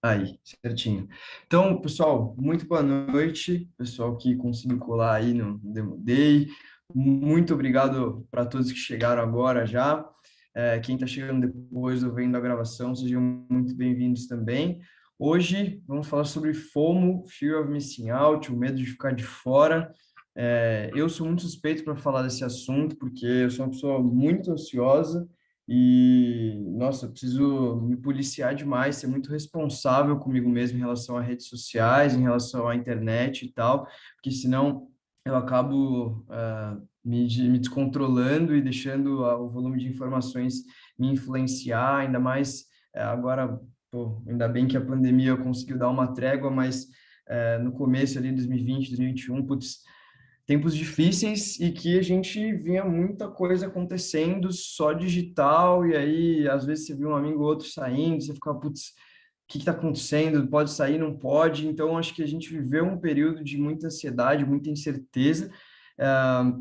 Aí, certinho. Então, pessoal, muito boa noite, pessoal que conseguiu colar aí no Demo Day. Muito obrigado para todos que chegaram agora já. Quem está chegando depois ou vendo a gravação, sejam muito bem-vindos também. Hoje vamos falar sobre FOMO, Fear of Missing Out, o medo de ficar de fora. Eu sou muito suspeito para falar desse assunto, porque eu sou uma pessoa muito ansiosa e, nossa, eu preciso me policiar demais, ser muito responsável comigo mesmo em relação a redes sociais, em relação à internet e tal, porque senão eu acabo me descontrolando e deixando o volume de informações me influenciar, ainda mais agora, pô, ainda bem que a pandemia conseguiu dar uma trégua, mas no começo ali, 2020, 2021, putz, tempos difíceis e que a gente via muita coisa acontecendo só digital, e aí às vezes você viu um amigo ou outro saindo, você fica, putz, o que está acontecendo? Pode sair, não pode? Então, acho que a gente viveu um período de muita ansiedade, muita incerteza,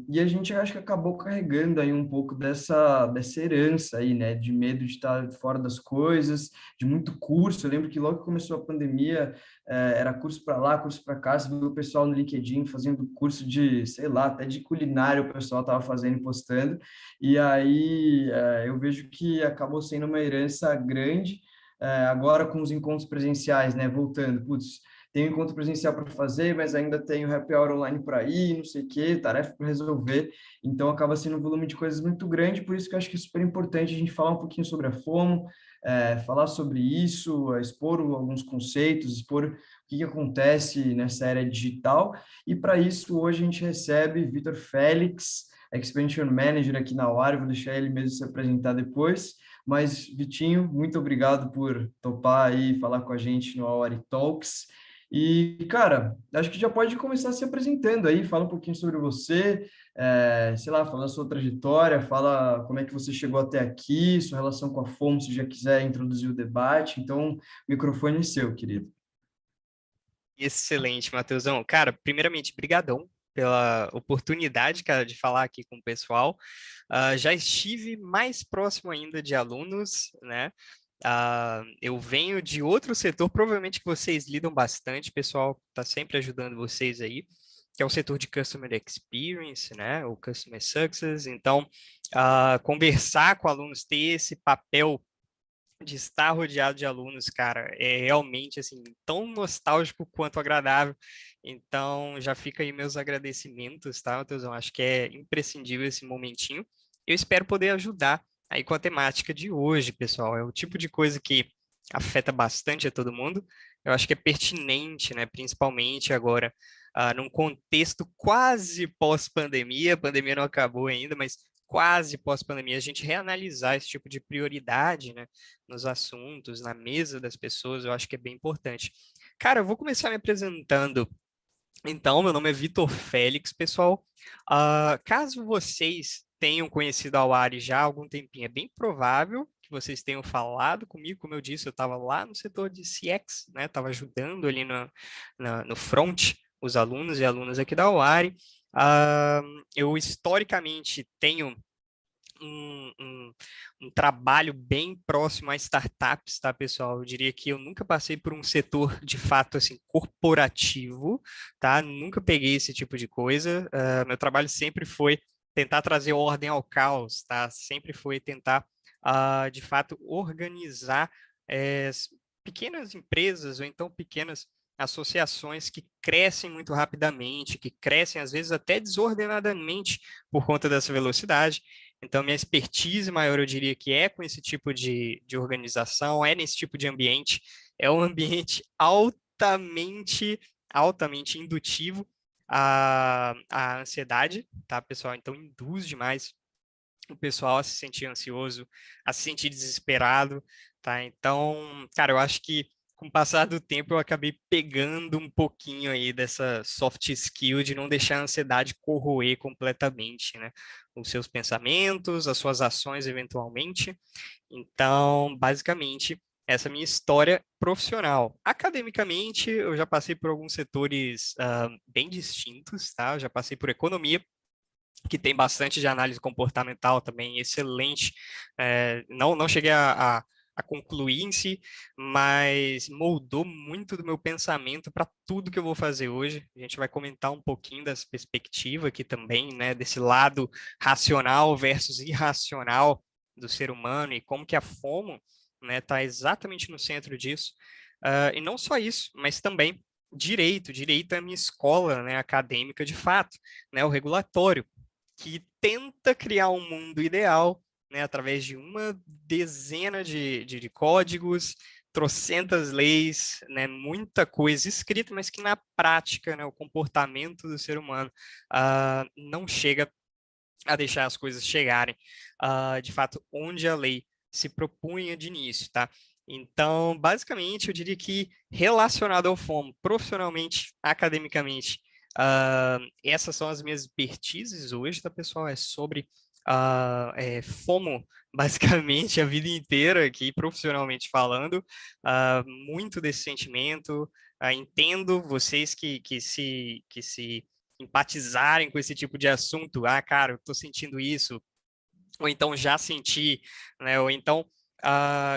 e a gente acho que acabou carregando aí um pouco dessa herança aí, né, de medo de estar fora das coisas, de muito curso. Eu lembro que logo que começou a pandemia, era curso para lá, curso para cá, você viu o pessoal no LinkedIn fazendo curso de, sei lá, até de culinária o pessoal estava fazendo e postando, e aí eu vejo que acabou sendo uma herança grande, agora com os encontros presenciais, né, voltando, putz, tem um encontro presencial para fazer, mas ainda tem o happy hour online para ir, não sei o quê, tarefa para resolver, então acaba sendo um volume de coisas muito grande, por isso que eu acho que é super importante a gente falar um pouquinho sobre a FOMO, falar sobre isso, expor alguns conceitos, expor o que acontece nessa era digital. E para isso, hoje a gente recebe Vitor Félix, Expansion Manager aqui na Wari, vou deixar ele mesmo se apresentar depois. Mas, Vitinho, muito obrigado por topar aí falar com a gente no Wari Talks. E, cara, acho que já pode começar se apresentando aí, fala um pouquinho sobre você, sei lá, fala a sua trajetória, fala como é que você chegou até aqui, sua relação com a FOMO, se já quiser introduzir o debate. Então, o microfone é seu, querido. Excelente, Matheusão. Cara, primeiramente, brigadão pela oportunidade, cara, de falar aqui com o pessoal. Já estive mais próximo ainda de alunos, né? Eu venho de outro setor, provavelmente que vocês lidam bastante, o pessoal está sempre ajudando vocês aí, que é o setor de Customer Experience, né? O Customer Success. Então, conversar com alunos, ter esse papel de estar rodeado de alunos, cara, é realmente assim tão nostálgico quanto agradável. Então, já fica aí meus agradecimentos, tá, Matheusão? Acho que é imprescindível esse momentinho. Eu espero poder ajudar aí com a temática de hoje, pessoal. É o tipo de coisa que afeta bastante a todo mundo. Eu acho que é pertinente, né, principalmente agora, num contexto quase pós-pandemia. A pandemia não acabou ainda, mas quase pós-pandemia, a gente reanalisar esse tipo de prioridade, né, nos assuntos, na mesa das pessoas, eu acho que é bem importante. Cara, eu vou começar me apresentando. Então, meu nome é Vitor Félix, pessoal. Caso vocês tenham conhecido a Wari já há algum tempinho, é bem provável que vocês tenham falado comigo, como eu disse, eu estava lá no setor de CX, né? Estava ajudando ali no front os alunos e alunas aqui da Wari. Eu historicamente tenho um, um, um trabalho bem próximo a startups, tá, pessoal? Eu diria que eu nunca passei por um setor de fato assim corporativo, tá? Nunca peguei esse tipo de coisa. Meu trabalho sempre foi tentar trazer ordem ao caos, tá? Sempre foi tentar, de fato, organizar pequenas empresas ou então pequenas associações que crescem muito rapidamente, que crescem às vezes até desordenadamente por conta dessa velocidade. Então, minha expertise maior, eu diria que é com esse tipo de organização, é nesse tipo de ambiente. É um ambiente altamente indutivo à ansiedade, tá, pessoal? Então, induz demais o pessoal a se sentir ansioso, a se sentir desesperado, tá? Então, cara, eu acho que com o passar do tempo eu acabei pegando um pouquinho aí dessa soft skill de não deixar a ansiedade corroer completamente, né? Os seus pensamentos, as suas ações eventualmente. Então, basicamente, essa é a minha história profissional. Academicamente, eu já passei por alguns setores bem distintos, tá? Eu já passei por economia, que tem bastante de análise comportamental também, excelente. Não cheguei a concluir em si, mas moldou muito do meu pensamento para tudo que eu vou fazer hoje. A gente vai comentar um pouquinho dessa perspectiva aqui também, né, desse lado racional versus irracional do ser humano e como que a FOMO, né, está exatamente no centro disso. E não só isso, mas também direito é a minha escola, né, acadêmica de fato, né, o regulatório, que tenta criar um mundo ideal, né, através de uma dezena de códigos, trocentas leis, né, muita coisa escrita, mas que na prática, né, o comportamento do ser humano não chega a deixar as coisas chegarem, de fato, onde a lei se propunha de início, tá? Então, basicamente, eu diria que relacionado ao FOMO, profissionalmente, academicamente, essas são as minhas expertises hoje, tá, pessoal? É sobre FOMO, basicamente, a vida inteira aqui, profissionalmente falando, muito desse sentimento, entendo vocês que se empatizarem com esse tipo de assunto, cara, eu estou sentindo isso, ou então já senti, né? Ou então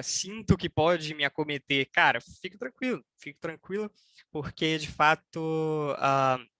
sinto que pode me acometer. Cara, fique tranquilo, porque de fato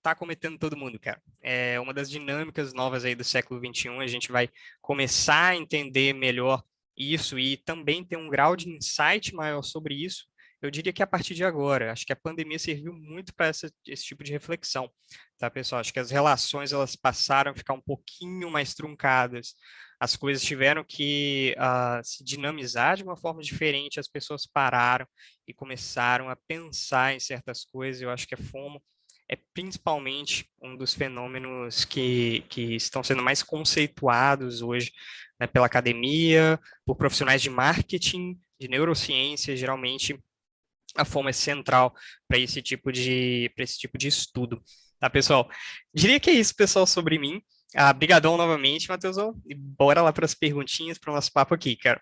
tá acometendo todo mundo, cara. É uma das dinâmicas novas aí do século XXI, a gente vai começar a entender melhor isso e também ter um grau de insight maior sobre isso. Eu diria que a partir de agora, acho que a pandemia serviu muito para esse tipo de reflexão, tá, pessoal? Acho que as relações elas passaram a ficar um pouquinho mais truncadas, as coisas tiveram que se dinamizar de uma forma diferente, as pessoas pararam e começaram a pensar em certas coisas. Eu acho que a FOMO é principalmente um dos fenômenos que estão sendo mais conceituados hoje, né, pela academia, por profissionais de marketing, de neurociência, geralmente a FOMO é central para esse tipo de estudo. Tá, pessoal? Diria que é isso, pessoal, sobre mim. Brigadão novamente, Matheusão. E bora lá para as perguntinhas para o nosso papo aqui, cara.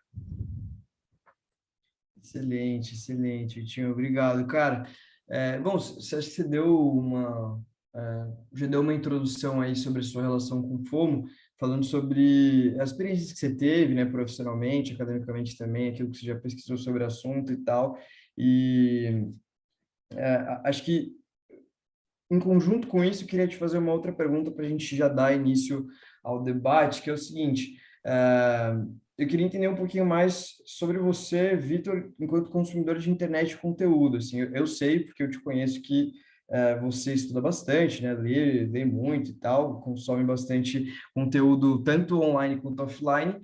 Excelente, excelente, Vitinho. Obrigado, cara. Bom, você acha que você deu já deu uma introdução aí sobre a sua relação com o FOMO, falando sobre as experiências que você teve, né, profissionalmente, academicamente também, aquilo que você já pesquisou sobre o assunto e tal. E acho que, em conjunto com isso, eu queria te fazer uma outra pergunta para a gente já dar início ao debate, que é o seguinte: eu queria entender um pouquinho mais sobre você, Vitor, enquanto consumidor de internet e conteúdo. Assim, eu sei, porque eu te conheço, que você estuda bastante, né? Lê muito e tal, consome bastante conteúdo, tanto online quanto offline.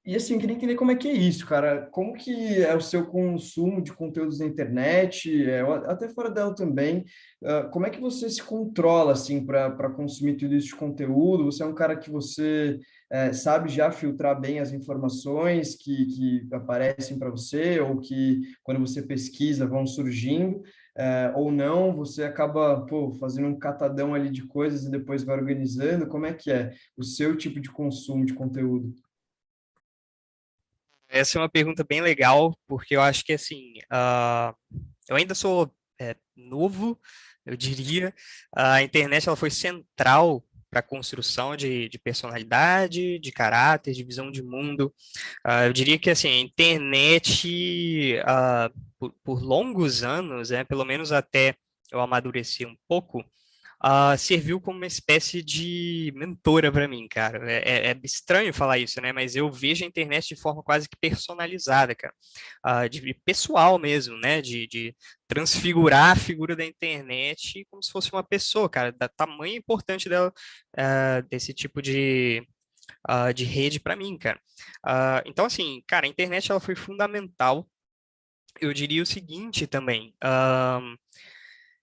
E assim, eu queria entender como é que é isso, cara. Como que é o seu consumo de conteúdos na internet, até fora dela também. Como é que você se controla, assim, para consumir tudo isso de conteúdo? Você é um cara que você sabe já filtrar bem as informações que aparecem para você, ou que, quando você pesquisa, vão surgindo, ou não, você acaba, pô, fazendo um catadão ali de coisas e depois vai organizando. Como é que é o seu tipo de consumo de conteúdo? Essa é uma pergunta bem legal, porque eu acho que, assim, eu ainda sou novo, eu diria. A internet ela foi central para a construção de personalidade, de caráter, de visão de mundo. Eu diria que assim, a internet, por longos anos, pelo menos até eu amadureci um pouco, serviu como uma espécie de mentora para mim, cara. É estranho falar isso, né? Mas eu vejo a internet de forma quase que personalizada, cara. De pessoal mesmo, né? De transfigurar a figura da internet como se fosse uma pessoa, cara, da tamanho importante dela, desse tipo de rede para mim, cara. Então, assim, cara, a internet ela foi fundamental. Eu diria o seguinte também.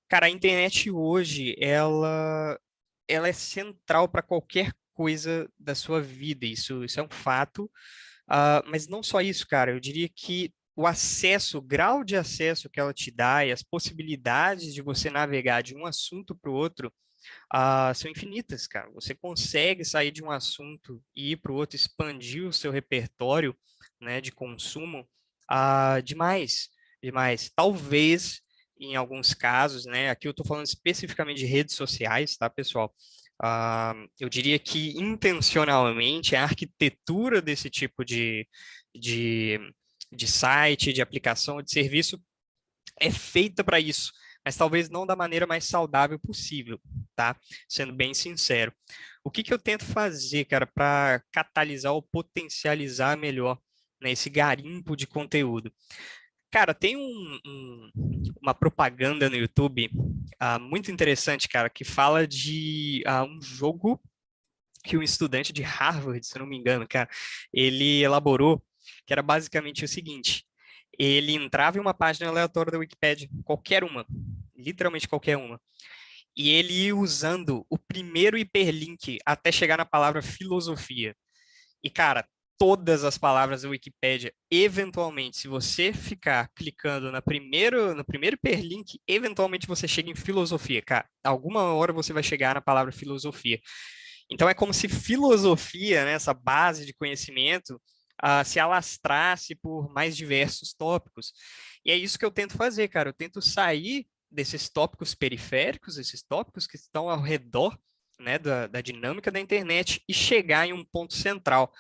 Cara, a internet hoje, ela é central para qualquer coisa da sua vida. Isso é um fato. Mas não só isso, cara. Eu diria que o acesso, o grau de acesso que ela te dá e as possibilidades de você navegar de um assunto para o outro são infinitas, cara. Você consegue sair de um assunto e ir para o outro, expandir o seu repertório, né, de consumo, demais, demais. Talvez, em alguns casos, né, aqui eu estou falando especificamente de redes sociais, tá, pessoal? Eu diria que intencionalmente a arquitetura desse tipo de, de site, de aplicação, de serviço, é feita para isso, mas talvez não da maneira mais saudável possível, tá? Sendo bem sincero. O que que eu tento fazer, cara, para catalisar ou potencializar melhor, né, esse garimpo de conteúdo? Cara, tem uma propaganda no YouTube muito interessante, cara, que fala de um jogo que um estudante de Harvard, se eu não me engano, cara, ele elaborou, que era basicamente o seguinte: ele entrava em uma página aleatória da Wikipedia, qualquer uma, literalmente qualquer uma, e ele ia usando o primeiro hiperlink até chegar na palavra filosofia. E, cara, todas as palavras da Wikipédia, eventualmente, se você ficar clicando no primeiro hiperlink, eventualmente você chega em filosofia, cara. Alguma hora você vai chegar na palavra filosofia. Então é como se filosofia, né, essa base de conhecimento, se alastrasse por mais diversos tópicos. E é isso que eu tento fazer, cara. Eu tento sair desses tópicos periféricos, esses tópicos que estão ao redor, né, da dinâmica da internet e chegar em um ponto central.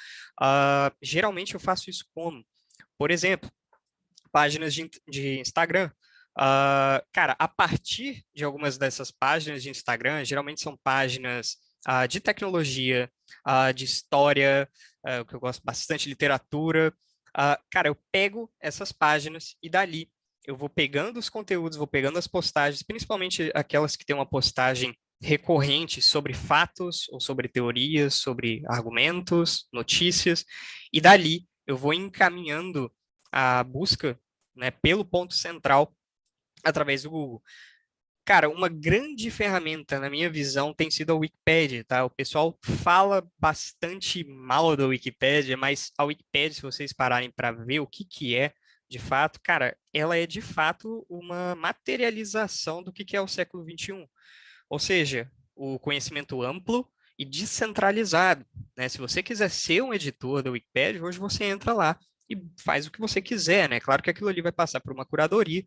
Geralmente eu faço isso como, por exemplo, páginas de Instagram. Cara, a partir de algumas dessas páginas de Instagram, geralmente são páginas de tecnologia, de história, o que eu gosto bastante, literatura. Cara, eu pego essas páginas e dali eu vou pegando os conteúdos, vou pegando as postagens, principalmente aquelas que têm uma postagem recorrente sobre fatos ou sobre teorias, sobre argumentos, notícias, e dali eu vou encaminhando a busca, né, pelo ponto central através do Google. Cara, uma grande ferramenta, na minha visão, tem sido a Wikipédia, tá? O pessoal fala bastante mal da Wikipédia, mas a Wikipédia, se vocês pararem para ver o que que é, de fato, cara, ela é de fato uma materialização do que é o século XXI. Ou seja, o conhecimento amplo e descentralizado, né? Se você quiser ser um editor da Wikipédia, hoje você entra lá e faz o que você quiser, né? Claro que aquilo ali vai passar por uma curadoria,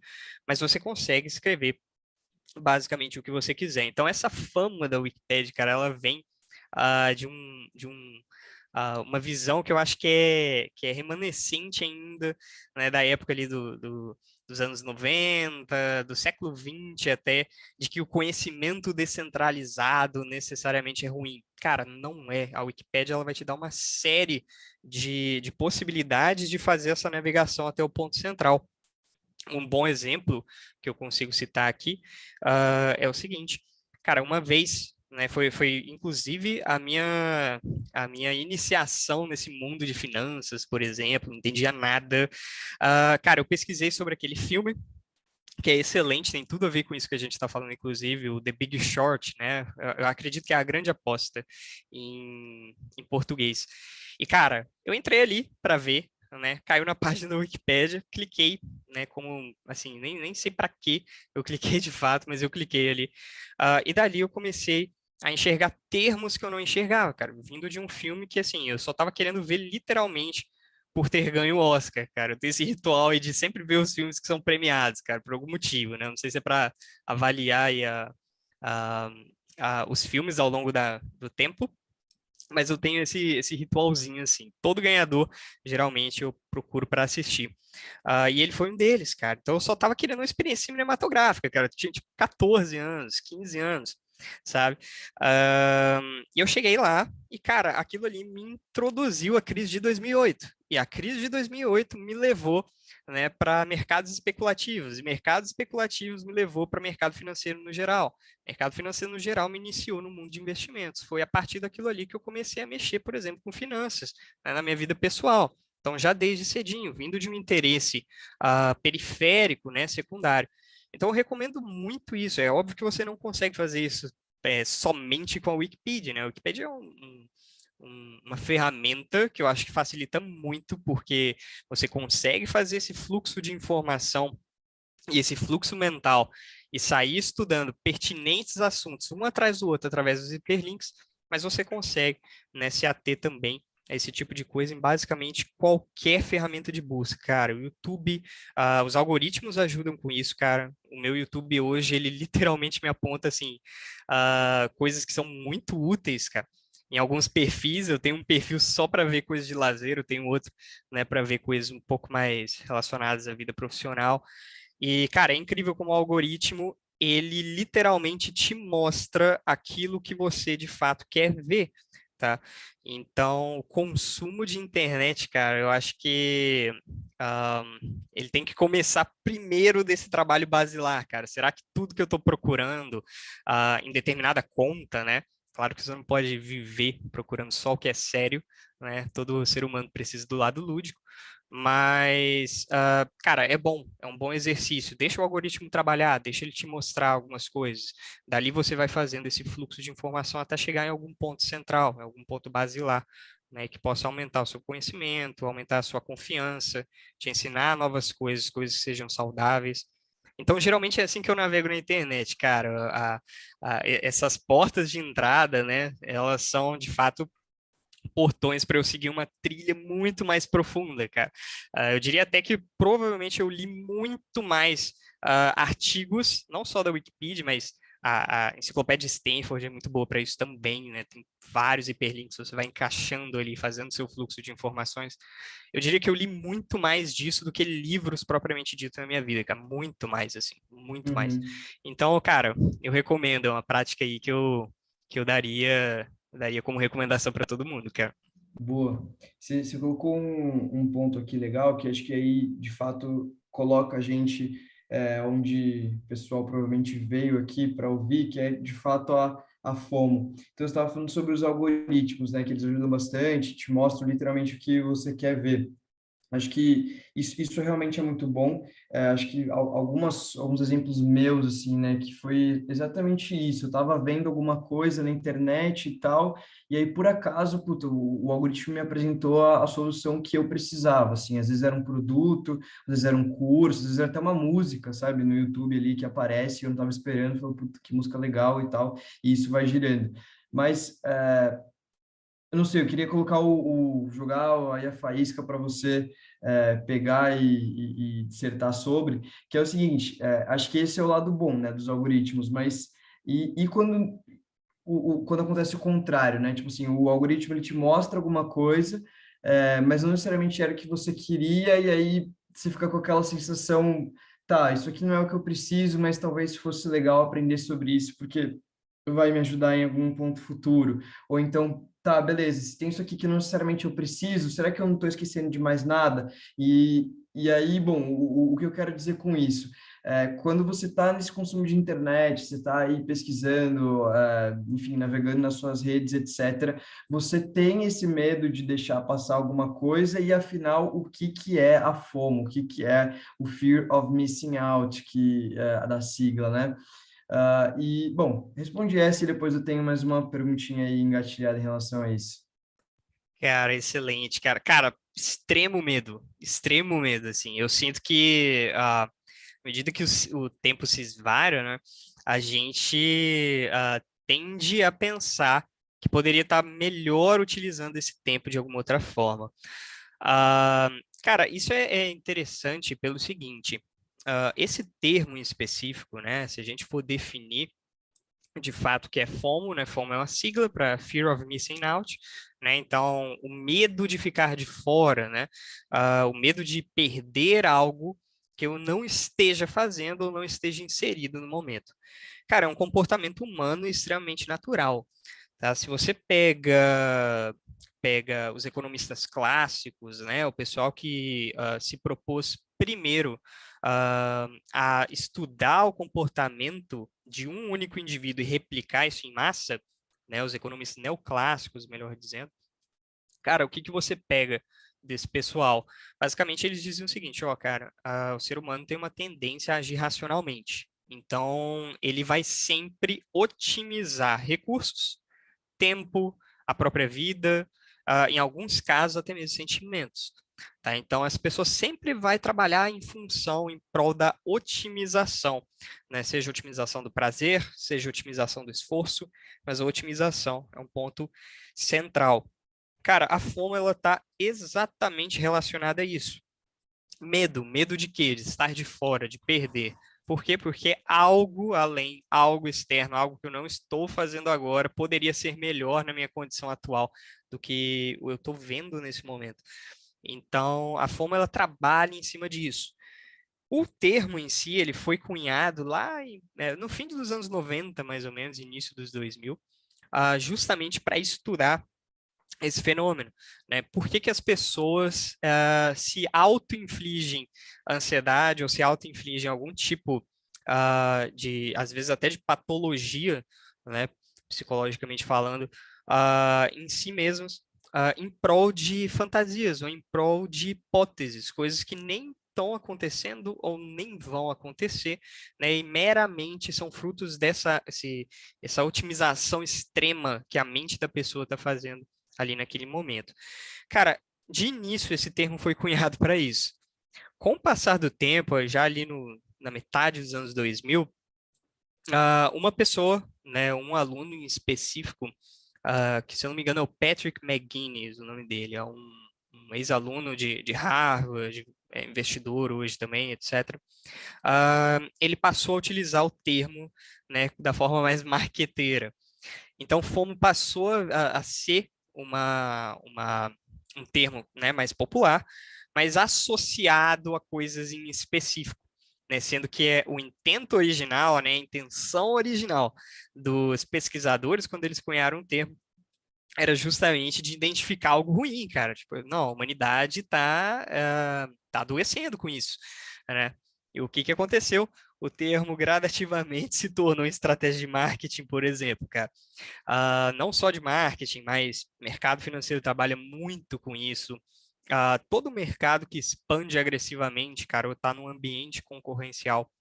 mas você consegue escrever basicamente o que você quiser. Então, essa fama da Wikipédia, cara, ela vem de uma visão que eu acho que é remanescente ainda, né, da época ali dos anos 90, do século XX até, de que o conhecimento descentralizado necessariamente é ruim. Cara, não é. A Wikipédia ela vai te dar uma série de possibilidades de fazer essa navegação até o ponto central. Um bom exemplo que eu consigo citar aqui é o seguinte, cara, uma vez, né, foi inclusive a minha iniciação nesse mundo de finanças, por exemplo, não entendia nada. Cara, eu pesquisei sobre aquele filme, que é excelente, tem tudo a ver com isso que a gente está falando, inclusive, o The Big Short, né? Eu acredito que é a grande aposta em português. E, cara, eu entrei ali para ver, né? Caiu na página da Wikipédia, cliquei, né? Como, assim, nem sei para que eu cliquei de fato, mas eu cliquei ali. E dali eu comecei a enxergar termos que eu não enxergava, cara, vindo de um filme que, assim, eu só estava querendo ver literalmente por ter ganho o Oscar, cara. Eu tenho esse ritual aí de sempre ver os filmes que são premiados, cara, por algum motivo, né? Não sei se é para avaliar aí a, os filmes ao longo do tempo, mas eu tenho esse ritualzinho assim. Todo ganhador, geralmente, eu procuro para assistir. E ele foi um deles, cara. Então eu só tava querendo uma experiência cinematográfica, cara. Eu tinha tipo 14 anos, 15 anos, sabe? E eu cheguei lá e, cara, aquilo ali me introduziu à crise de 2008. E a crise de 2008 me levou, né, para mercados especulativos. E mercados especulativos me levou para mercado financeiro no geral. Mercado financeiro no geral me iniciou no mundo de investimentos. Foi a partir daquilo ali que eu comecei a mexer, por exemplo, com finanças, né, na minha vida pessoal. Então, já desde cedinho, vindo de um interesse periférico, né, secundário. Então, eu recomendo muito isso. É óbvio que você não consegue fazer isso somente com a Wikipedia, né? A Wikipedia é uma ferramenta que eu acho que facilita muito, porque você consegue fazer esse fluxo de informação e esse fluxo mental e sair estudando pertinentes assuntos um atrás do outro através dos hiperlinks, mas você consegue, né, se ater também a esse tipo de coisa em basicamente qualquer ferramenta de busca, cara. O YouTube, os algoritmos ajudam com isso, cara. O meu YouTube hoje, ele literalmente me aponta, assim, coisas que são muito úteis, cara. em alguns perfis, eu tenho um perfil só para ver coisas de lazer, eu tenho outro, né, para ver coisas um pouco mais relacionadas à vida profissional. E, cara, é incrível como o algoritmo, ele literalmente te mostra aquilo que você de fato quer ver, tá? Então, o consumo de internet, cara, eu acho que ele tem que começar primeiro desse trabalho basilar, cara. Será que tudo que eu estou procurando em determinada conta, né? Claro que você não pode viver procurando só o que é sério, né? Todo ser humano precisa do lado lúdico. Mas, cara, é um bom exercício. Deixa o algoritmo trabalhar, deixa ele te mostrar algumas coisas. Dali você vai fazendo esse fluxo de informação até chegar em algum ponto central, em algum ponto basilar, né, que possa aumentar o seu conhecimento, aumentar a sua confiança, te ensinar novas coisas, coisas que sejam saudáveis. Então, geralmente é assim que eu navego na internet, cara. Essas portas de entrada, né, elas são de fato portões para eu seguir uma trilha muito mais profunda, cara. Eu diria até que provavelmente eu li muito mais artigos, não só da Wikipedia, mas a enciclopédia Stanford é muito boa para isso também, né? Tem vários hiperlinks, você vai encaixando ali, fazendo seu fluxo de informações. Eu diria que eu li muito mais disso do que livros propriamente dito na minha vida, cara. Muito mais, assim, muito mais. Uhum. Então, cara, eu recomendo, é uma prática aí que eu daria como recomendação para todo mundo, cara. Boa. Você colocou um ponto aqui legal, que acho que aí, de fato, coloca a gente onde o pessoal provavelmente veio aqui para ouvir, que é, de fato, a FOMO. Então, você estava falando sobre os algoritmos, né, que eles ajudam bastante, te mostram literalmente o que você quer ver. Acho que isso realmente é muito bom. Acho que alguns exemplos meus, assim, né, que foi exatamente isso. Eu estava vendo alguma coisa na internet e tal, e aí, por acaso, puta, o algoritmo me apresentou a solução que eu precisava, assim. Às vezes era um produto, às vezes era um curso, às vezes era até uma música, sabe, no YouTube ali que aparece, e eu não estava esperando, falei, puta, que música legal e tal, e isso vai girando. Mas eu não sei, eu queria colocar jogar aí a faísca para você pegar e dissertar sobre, que é o seguinte, acho que esse é o lado bom, né, dos algoritmos, mas e quando quando acontece o contrário, né? Tipo assim, o algoritmo ele te mostra alguma coisa, mas não necessariamente era o que você queria, e aí você fica com aquela sensação, tá, isso aqui não é o que eu preciso, mas talvez fosse legal aprender sobre isso, porque vai me ajudar em algum ponto futuro. Ou então, tá, beleza, se tem isso aqui que não necessariamente eu preciso, será que eu não estou esquecendo de mais nada? E aí, bom, o que eu quero dizer com isso? Quando você está nesse consumo de internet, você está aí pesquisando, enfim, navegando nas suas redes, etc., você tem esse medo de deixar passar alguma coisa e, afinal, o que que é a FOMO? O que que é o Fear of Missing Out, que é da sigla, né? Bom, respondi essa e depois eu tenho mais uma perguntinha aí engatilhada em relação a isso. Cara, excelente, cara. Cara, extremo medo, assim. Eu sinto que, à medida que o tempo se esvara, né, a gente tende a pensar que poderia estar melhor utilizando esse tempo de alguma outra forma. Ah, cara, isso é interessante pelo seguinte, esse termo em específico, né, se a gente for definir de fato que é FOMO, né? FOMO é uma sigla para Fear of Missing Out, né? Então, o medo de ficar de fora, né? O medo de perder algo que eu não esteja fazendo ou não esteja inserido no momento. Cara, é um comportamento humano extremamente natural, tá? Se você pega os economistas clássicos, né? O pessoal que se propôs primeiro a estudar o comportamento de um único indivíduo e replicar isso em massa, né? Os economistas neoclássicos, melhor dizendo. Cara, o que que você pega desse pessoal? Basicamente, eles dizem o seguinte, ó, cara, o ser humano tem uma tendência a agir racionalmente. Então, ele vai sempre otimizar recursos, tempo, a própria vida, em alguns casos até mesmo sentimentos. Tá? Então, as pessoas sempre vai trabalhar em função, em prol da otimização, né? Seja otimização do prazer, seja otimização do esforço, mas a otimização é um ponto central. Cara, a fome ela está exatamente relacionada a isso. Medo de quê? De estar de fora, de perder. Por quê? Porque algo além, algo externo, algo que eu não estou fazendo agora, poderia ser melhor na minha condição atual do que eu estou vendo nesse momento. Então, a FOMO, ela trabalha em cima disso. O termo em si, ele foi cunhado lá no fim dos anos 90, mais ou menos, início dos 2000, justamente para estudar esse fenômeno, né? Por que que as pessoas se auto-infligem ansiedade ou se auto-infligem algum tipo de, às vezes até de patologia, né? Psicologicamente falando, em si mesmos, em prol de fantasias ou em prol de hipóteses, coisas que nem estão acontecendo ou nem vão acontecer, né? E meramente são frutos essa otimização extrema que a mente da pessoa está fazendo ali naquele momento. Cara, de início esse termo foi cunhado para isso. Com o passar do tempo, já ali na metade dos anos 2000, uma pessoa, né, um aluno em específico, que se eu não me engano é o Patrick McGuinness, o nome dele, é um ex-aluno de Harvard, investidor hoje também, etc. Ele passou a utilizar o termo, né, da forma mais marqueteira. Então, FOMO passou a ser um termo, né, mais popular, mas associado a coisas em específico, né, sendo que o intento original, né, a intenção original dos pesquisadores, quando eles cunharam o termo, era justamente de identificar algo ruim, cara. Tipo, não, a humanidade tá adoecendo com isso, né? E o que que aconteceu? O termo gradativamente se tornou estratégia de marketing, por exemplo, cara. Não só de marketing, mas mercado financeiro trabalha muito com isso. Todo mercado que expande agressivamente, cara, ou está num ambiente concorrencial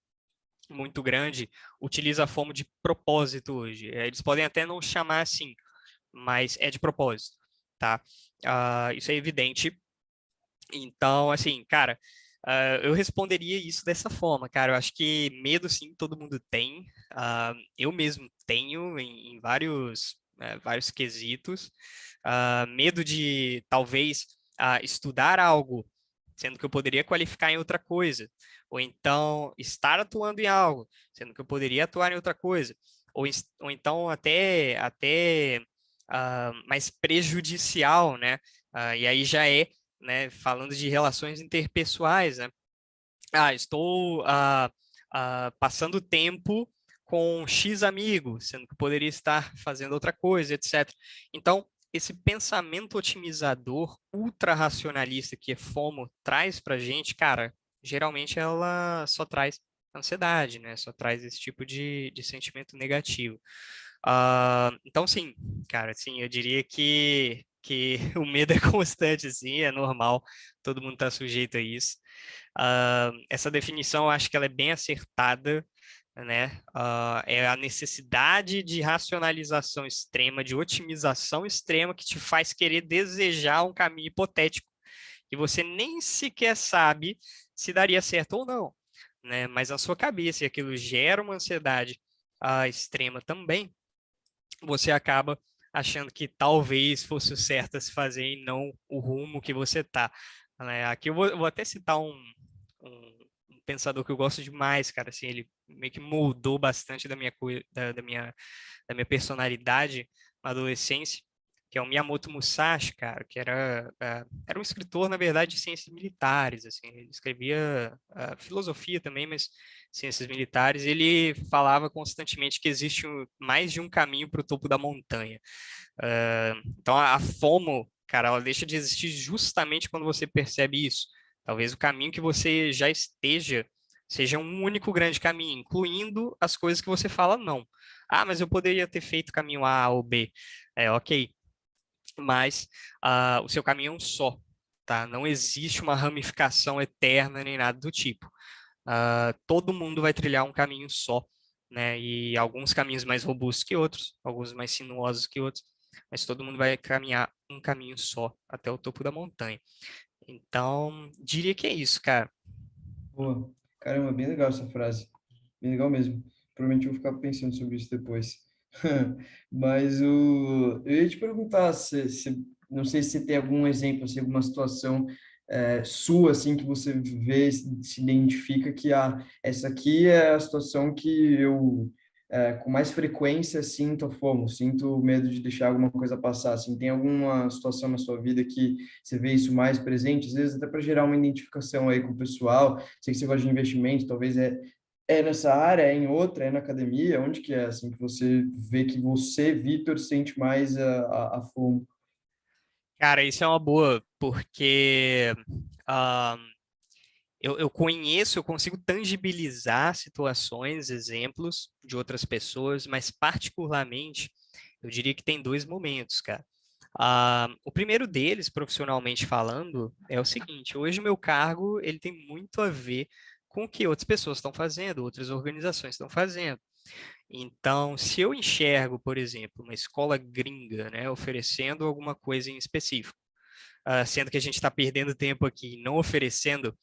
muito grande, utiliza a FOMO de propósito hoje. Eles podem até não chamar assim, mas é de propósito, tá? Isso é evidente. Então, assim, cara, eu responderia isso dessa forma, cara. Eu acho que medo, sim, todo mundo tem. Eu mesmo tenho em vários quesitos. Medo de, talvez, estudar algo, sendo que eu poderia qualificar em outra coisa. Ou então, estar atuando em algo, sendo que eu poderia atuar em outra coisa. Ou então, até mais prejudicial, né? E aí já é, né, falando de relações interpessoais, né? Estou passando tempo com X amigo, sendo que poderia estar fazendo outra coisa, etc. Então, esse pensamento otimizador ultra-racionalista que a FOMO traz para a gente, cara, geralmente ela só traz ansiedade, né? Só traz esse tipo de sentimento negativo. Então, sim, cara, sim, eu diria que o medo é constante, assim, é normal, todo mundo está sujeito a isso. Essa definição, eu acho que ela é bem acertada, né? É a necessidade de racionalização extrema, de otimização extrema que te faz querer desejar um caminho hipotético, que você nem sequer sabe se daria certo ou não, né? Mas na sua cabeça, e aquilo gera uma ansiedade extrema também, você acaba achando que talvez fosse o certo a se fazer e não o rumo que você tá, né? Aqui eu vou até citar um pensador que eu gosto demais, cara, assim, ele meio que moldou bastante da minha personalidade na adolescência, que é o Miyamoto Musashi, cara, que era um escritor, na verdade, de ciências militares, assim, ele escrevia filosofia também, mas ciências militares, ele falava constantemente que existe mais de um caminho para o topo da montanha. Então, a FOMO, cara, ela deixa de existir justamente quando você percebe isso. Talvez o caminho que você já esteja seja um único grande caminho, incluindo as coisas que você fala não. Mas eu poderia ter feito caminho A ou B. Ok. Mas o seu caminho é um só, tá? Não existe uma ramificação eterna nem nada do tipo. Todo mundo vai trilhar um caminho só, né? E alguns caminhos mais robustos que outros, alguns mais sinuosos que outros, mas todo mundo vai caminhar um caminho só até o topo da montanha. Então, diria que é isso, cara. Boa. Caramba, bem legal essa frase. Bem legal mesmo. Provavelmente eu vou ficar pensando sobre isso depois. Mas eu ia te perguntar não sei se você tem algum exemplo, assim, alguma situação sua, assim, que você vê, se identifica que essa aqui é a situação que eu, com mais frequência, sinto a FOMO, sinto medo de deixar alguma coisa passar, assim, tem alguma situação na sua vida que você vê isso mais presente, às vezes até para gerar uma identificação aí com o pessoal, sei que você gosta de investimento, talvez é nessa área, é em outra, é na academia, onde que é, assim, que você vê que você, Vitor, sente mais a FOMO? Cara, isso é uma boa, porque eu conheço, eu consigo tangibilizar situações, exemplos de outras pessoas, mas particularmente, eu diria que tem dois momentos, cara. O primeiro deles, profissionalmente falando, é o seguinte: hoje o meu cargo ele tem muito a ver com o que outras pessoas estão fazendo, outras organizações estão fazendo. Então, se eu enxergo, por exemplo, uma escola gringa, né, oferecendo alguma coisa em específico, sendo que a gente está perdendo tempo aqui não oferecendo,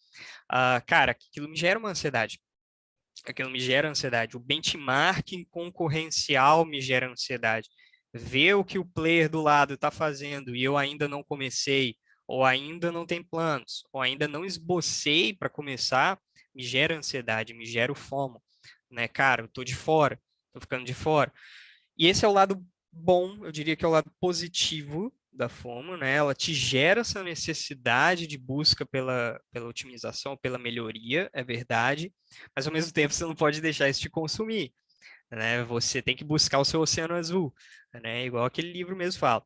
cara, aquilo me gera uma ansiedade. Aquilo me gera ansiedade. O benchmarking concorrencial me gera ansiedade. Ver o que o player do lado está fazendo e eu ainda não comecei, ou ainda não tem planos, ou ainda não esbocei para começar, me gera ansiedade, me gera o FOMO, né? Cara, eu tô de fora, tô ficando de fora. E esse é o lado bom, eu diria que é o lado positivo da FOMO, né? Ela te gera essa necessidade de busca pela otimização, pela melhoria, é verdade, mas ao mesmo tempo você não pode deixar isso te consumir, né? Você tem que buscar o seu oceano azul, né? Igual aquele livro mesmo fala.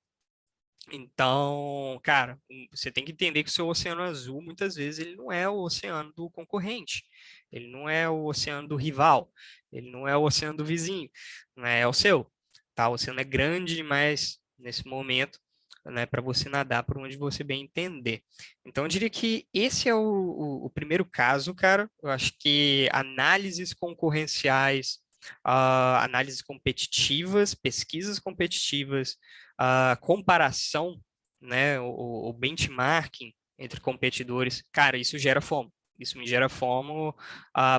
Então, cara, você tem que entender que o seu oceano azul, muitas vezes, ele não é o oceano do concorrente, ele não é o oceano do rival, ele não é o oceano do vizinho, né? É o seu, tá? O oceano é grande demais nesse momento, né, para você nadar por onde você bem entender. Então, eu diria que esse é o primeiro caso, cara. Eu acho que análises concorrenciais, análises competitivas, pesquisas competitivas, a comparação, né, o benchmarking entre competidores, cara, isso gera fomo. Isso me gera fomo,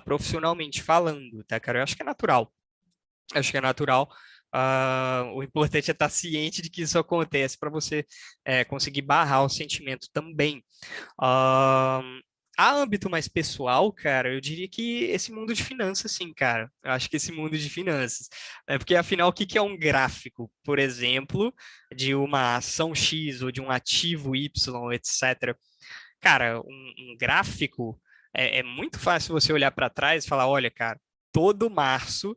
profissionalmente falando, tá, cara? Eu acho que é natural. Acho que é natural. O importante é estar ciente de que isso acontece para você conseguir barrar o sentimento também. Ah, a âmbito mais pessoal, cara, eu diria que esse mundo de finanças, sim, cara. Eu acho que esse mundo de finanças. Porque, afinal, o que que é um gráfico, por exemplo, de uma ação X ou de um ativo Y, etc. Cara, um gráfico é muito fácil você olhar para trás e falar: olha, cara, todo março,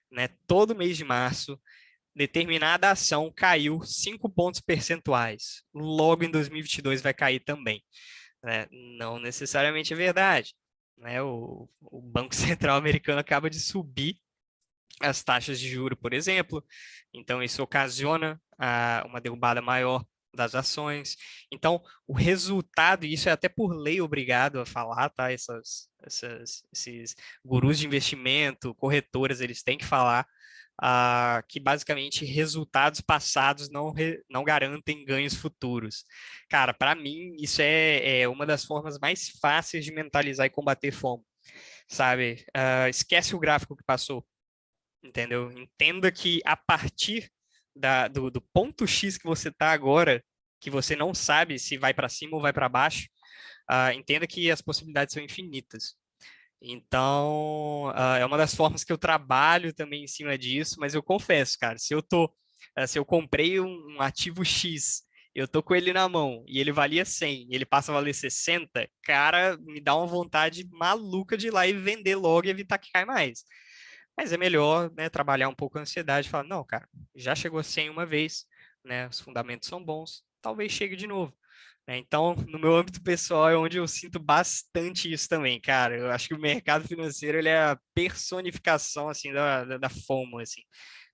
né, todo mês de março, determinada ação caiu 5 pontos percentuais. Logo em 2022 vai cair também, né? Não necessariamente é verdade, né? O Banco Central americano acaba de subir as taxas de juro, por exemplo, então isso ocasiona uma derrubada maior das ações. Então, o resultado, e isso é até por lei obrigado a falar, tá? Esses gurus de investimento, corretoras, eles têm que falar que basicamente resultados passados não garantem ganhos futuros. Cara, para mim, isso é uma das formas mais fáceis de mentalizar e combater FOMO, sabe? Esquece o gráfico que passou, entendeu? Entenda que a partir do ponto X que você está agora, que você não sabe se vai para cima ou vai para baixo, entenda que as possibilidades são infinitas. Então, é uma das formas que eu trabalho também em cima disso, mas eu confesso, cara, se eu comprei um ativo X, eu tô com ele na mão e ele valia 100, e ele passa a valer 60, cara, me dá uma vontade maluca de ir lá e vender logo e evitar que caia mais. Mas é melhor, né, trabalhar um pouco a ansiedade e falar: não, cara, já chegou a 100 uma vez, né, os fundamentos são bons, talvez chegue de novo, né? Então, no meu âmbito pessoal é onde eu sinto bastante isso também, cara. Eu acho que o mercado financeiro ele é a personificação assim da FOMO, assim,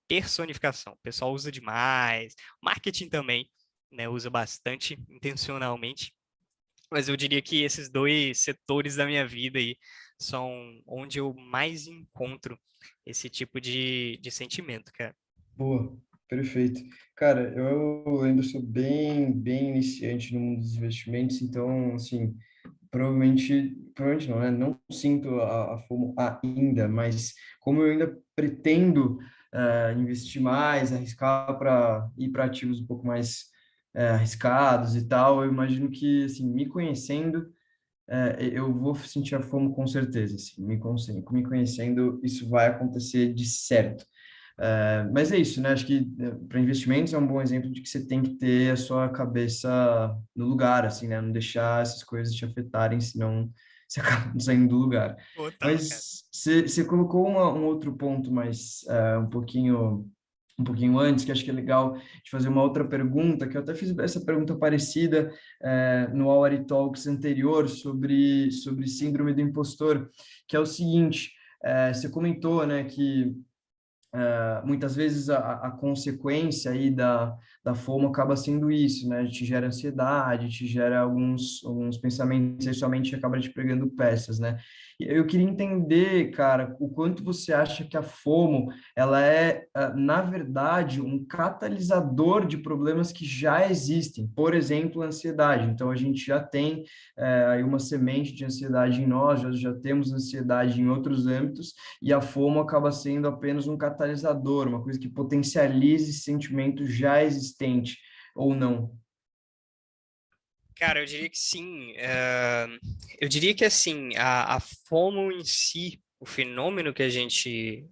personificação. O pessoal usa demais, marketing também, né, usa bastante intencionalmente. Mas eu diria que esses dois setores da minha vida aí são onde eu mais encontro esse tipo de sentimento, cara. Boa, perfeito. Cara, eu ainda sou bem iniciante no mundo dos investimentos, então, assim, provavelmente não, né? Não sinto a FOMO ainda, mas como eu ainda pretendo investir mais, arriscar para ir para ativos um pouco mais arriscados e tal, eu imagino que, assim, me conhecendo, eu vou sentir a FOMO com certeza, assim, me conhecendo, isso vai acontecer de certo. Mas é isso, né? Acho que para investimentos é um bom exemplo de que você tem que ter a sua cabeça no lugar, assim, né? Não deixar essas coisas te afetarem, senão você acaba não saindo do lugar. Total, cara. Mas você colocou um outro ponto mais um pouquinho antes, que acho que é legal de fazer uma outra pergunta, que eu até fiz essa pergunta parecida no Hour Talks anterior sobre síndrome do impostor, que é o seguinte, você comentou, né, que muitas vezes a consequência aí da FOMO acaba sendo isso, né? Te gera ansiedade, te gera alguns pensamentos, aí sua mente acaba te pregando peças, né? E eu queria entender, cara, o quanto você acha que a FOMO, ela é, na verdade, um catalisador de problemas que já existem. Por exemplo, a ansiedade. Então, a gente já tem aí uma semente de ansiedade em nós, já temos ansiedade em outros âmbitos, e a FOMO acaba sendo apenas um catalisador, uma coisa que potencializa esse sentimento já existente, ou não. Cara, eu diria que sim. Eu diria que, assim, a FOMO em si, o fenômeno que a gente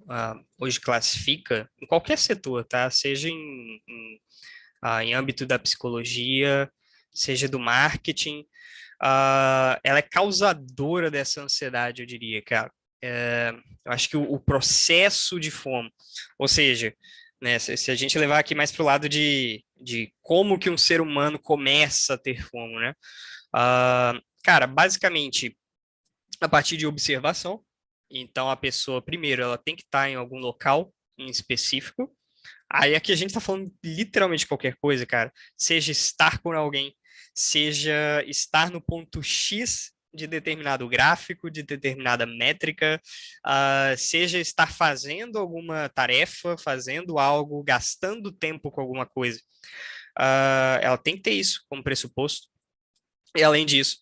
hoje classifica, em qualquer setor, tá? Seja em âmbito da psicologia, seja do marketing, ela é causadora dessa ansiedade, eu diria, cara. Eu acho que o processo de FOMO, ou seja, né, se a gente levar aqui mais para o lado de como que um ser humano começa a ter FOMO, né? Cara, basicamente, a partir de observação. Então, a pessoa, primeiro, ela tem que estar em algum local em específico. Aí aqui a gente tá falando literalmente qualquer coisa, cara. Seja estar com alguém, seja estar no ponto X de determinado gráfico, de determinada métrica, seja estar fazendo alguma tarefa, fazendo algo, gastando tempo com alguma coisa. Ela tem que ter isso como pressuposto. E além disso,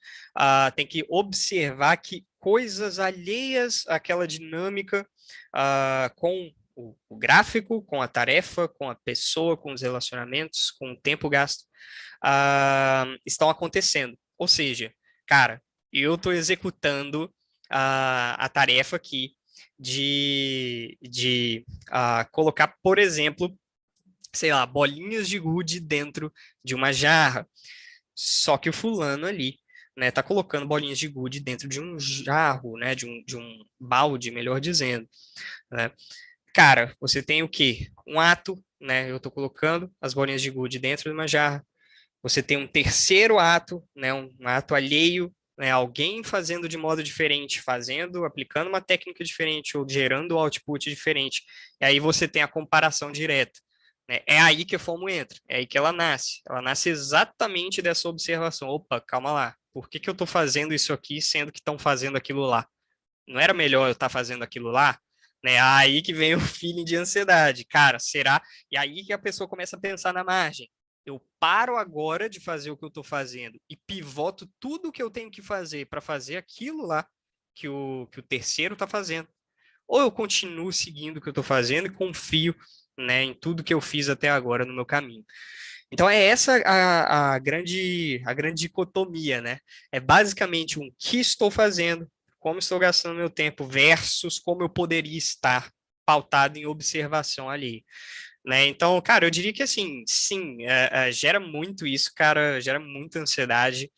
tem que observar que coisas alheias àquela dinâmica com o gráfico, com a tarefa, com a pessoa, com os relacionamentos, com o tempo gasto, estão acontecendo. Ou seja, cara, eu estou executando a tarefa aqui de colocar, por exemplo, sei lá, bolinhas de gude dentro de uma jarra. Só que o fulano ali, né, tá colocando bolinhas de gude dentro de um jarro, né, de um balde, melhor dizendo, né? Cara, você tem o quê? Um ato, né? Eu tô colocando as bolinhas de gude dentro de uma jarra. Você tem um terceiro ato, né, um ato alheio, né, alguém fazendo de modo diferente, fazendo, aplicando uma técnica diferente ou gerando um output diferente. E aí você tem a comparação direta. Né? É aí que a FOMO entra, é aí que ela nasce. Ela nasce exatamente dessa observação. Opa, calma lá. Por que que eu estou fazendo isso aqui, sendo que estão fazendo aquilo lá? Não era melhor eu estar fazendo aquilo lá? Né? Aí que vem o feeling de ansiedade. Cara, será? E aí que a pessoa começa a pensar na margem. Eu paro agora de fazer o que eu estou fazendo e pivoto tudo o que eu tenho que fazer para fazer aquilo lá que o terceiro está fazendo. Ou eu continuo seguindo o que eu estou fazendo e confio, né, em tudo que eu fiz até agora no meu caminho. Então é essa a grande dicotomia, né? É basicamente um que estou fazendo, como estou gastando meu tempo, versus como eu poderia estar pautado em observação ali. Né? Então, cara, eu diria que assim, sim, gera muito isso, cara, gera muita ansiedade.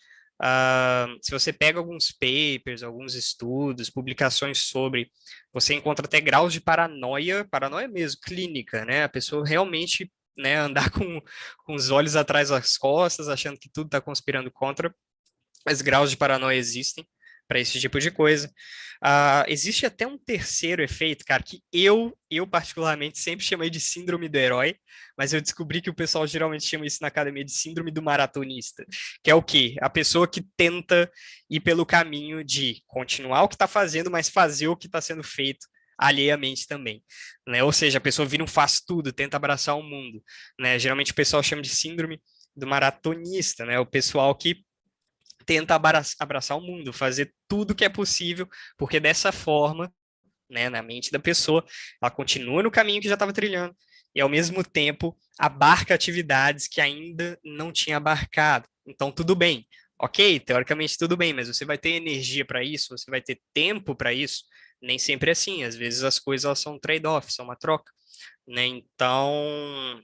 Se você pega alguns papers, alguns estudos, publicações sobre, você encontra até graus de paranoia, paranoia mesmo, clínica, né? A pessoa realmente, né, andar com os olhos atrás das costas, achando que tudo está conspirando contra, mas graus de paranoia existem para esse tipo de coisa. Existe até um terceiro efeito, cara, que eu particularmente sempre chamei de síndrome do herói, mas eu descobri que o pessoal geralmente chama isso na academia de síndrome do maratonista, que é o quê? A pessoa que tenta ir pelo caminho de continuar o que está fazendo, mas fazer o que está sendo feito alheiamente também, né? Ou seja, a pessoa vira um faz-tudo, tenta abraçar o mundo, né? Geralmente o pessoal chama de síndrome do maratonista, né? O pessoal que tenta abraçar o mundo, fazer tudo que é possível, porque dessa forma, né, na mente da pessoa, ela continua no caminho que já estava trilhando e ao mesmo tempo abarca atividades que ainda não tinha abarcado. Então, tudo bem. Ok, teoricamente tudo bem, mas você vai ter energia para isso, você vai ter tempo para isso? Nem sempre é assim. Às vezes as coisas elas são um trade-off, são uma troca, né? Então,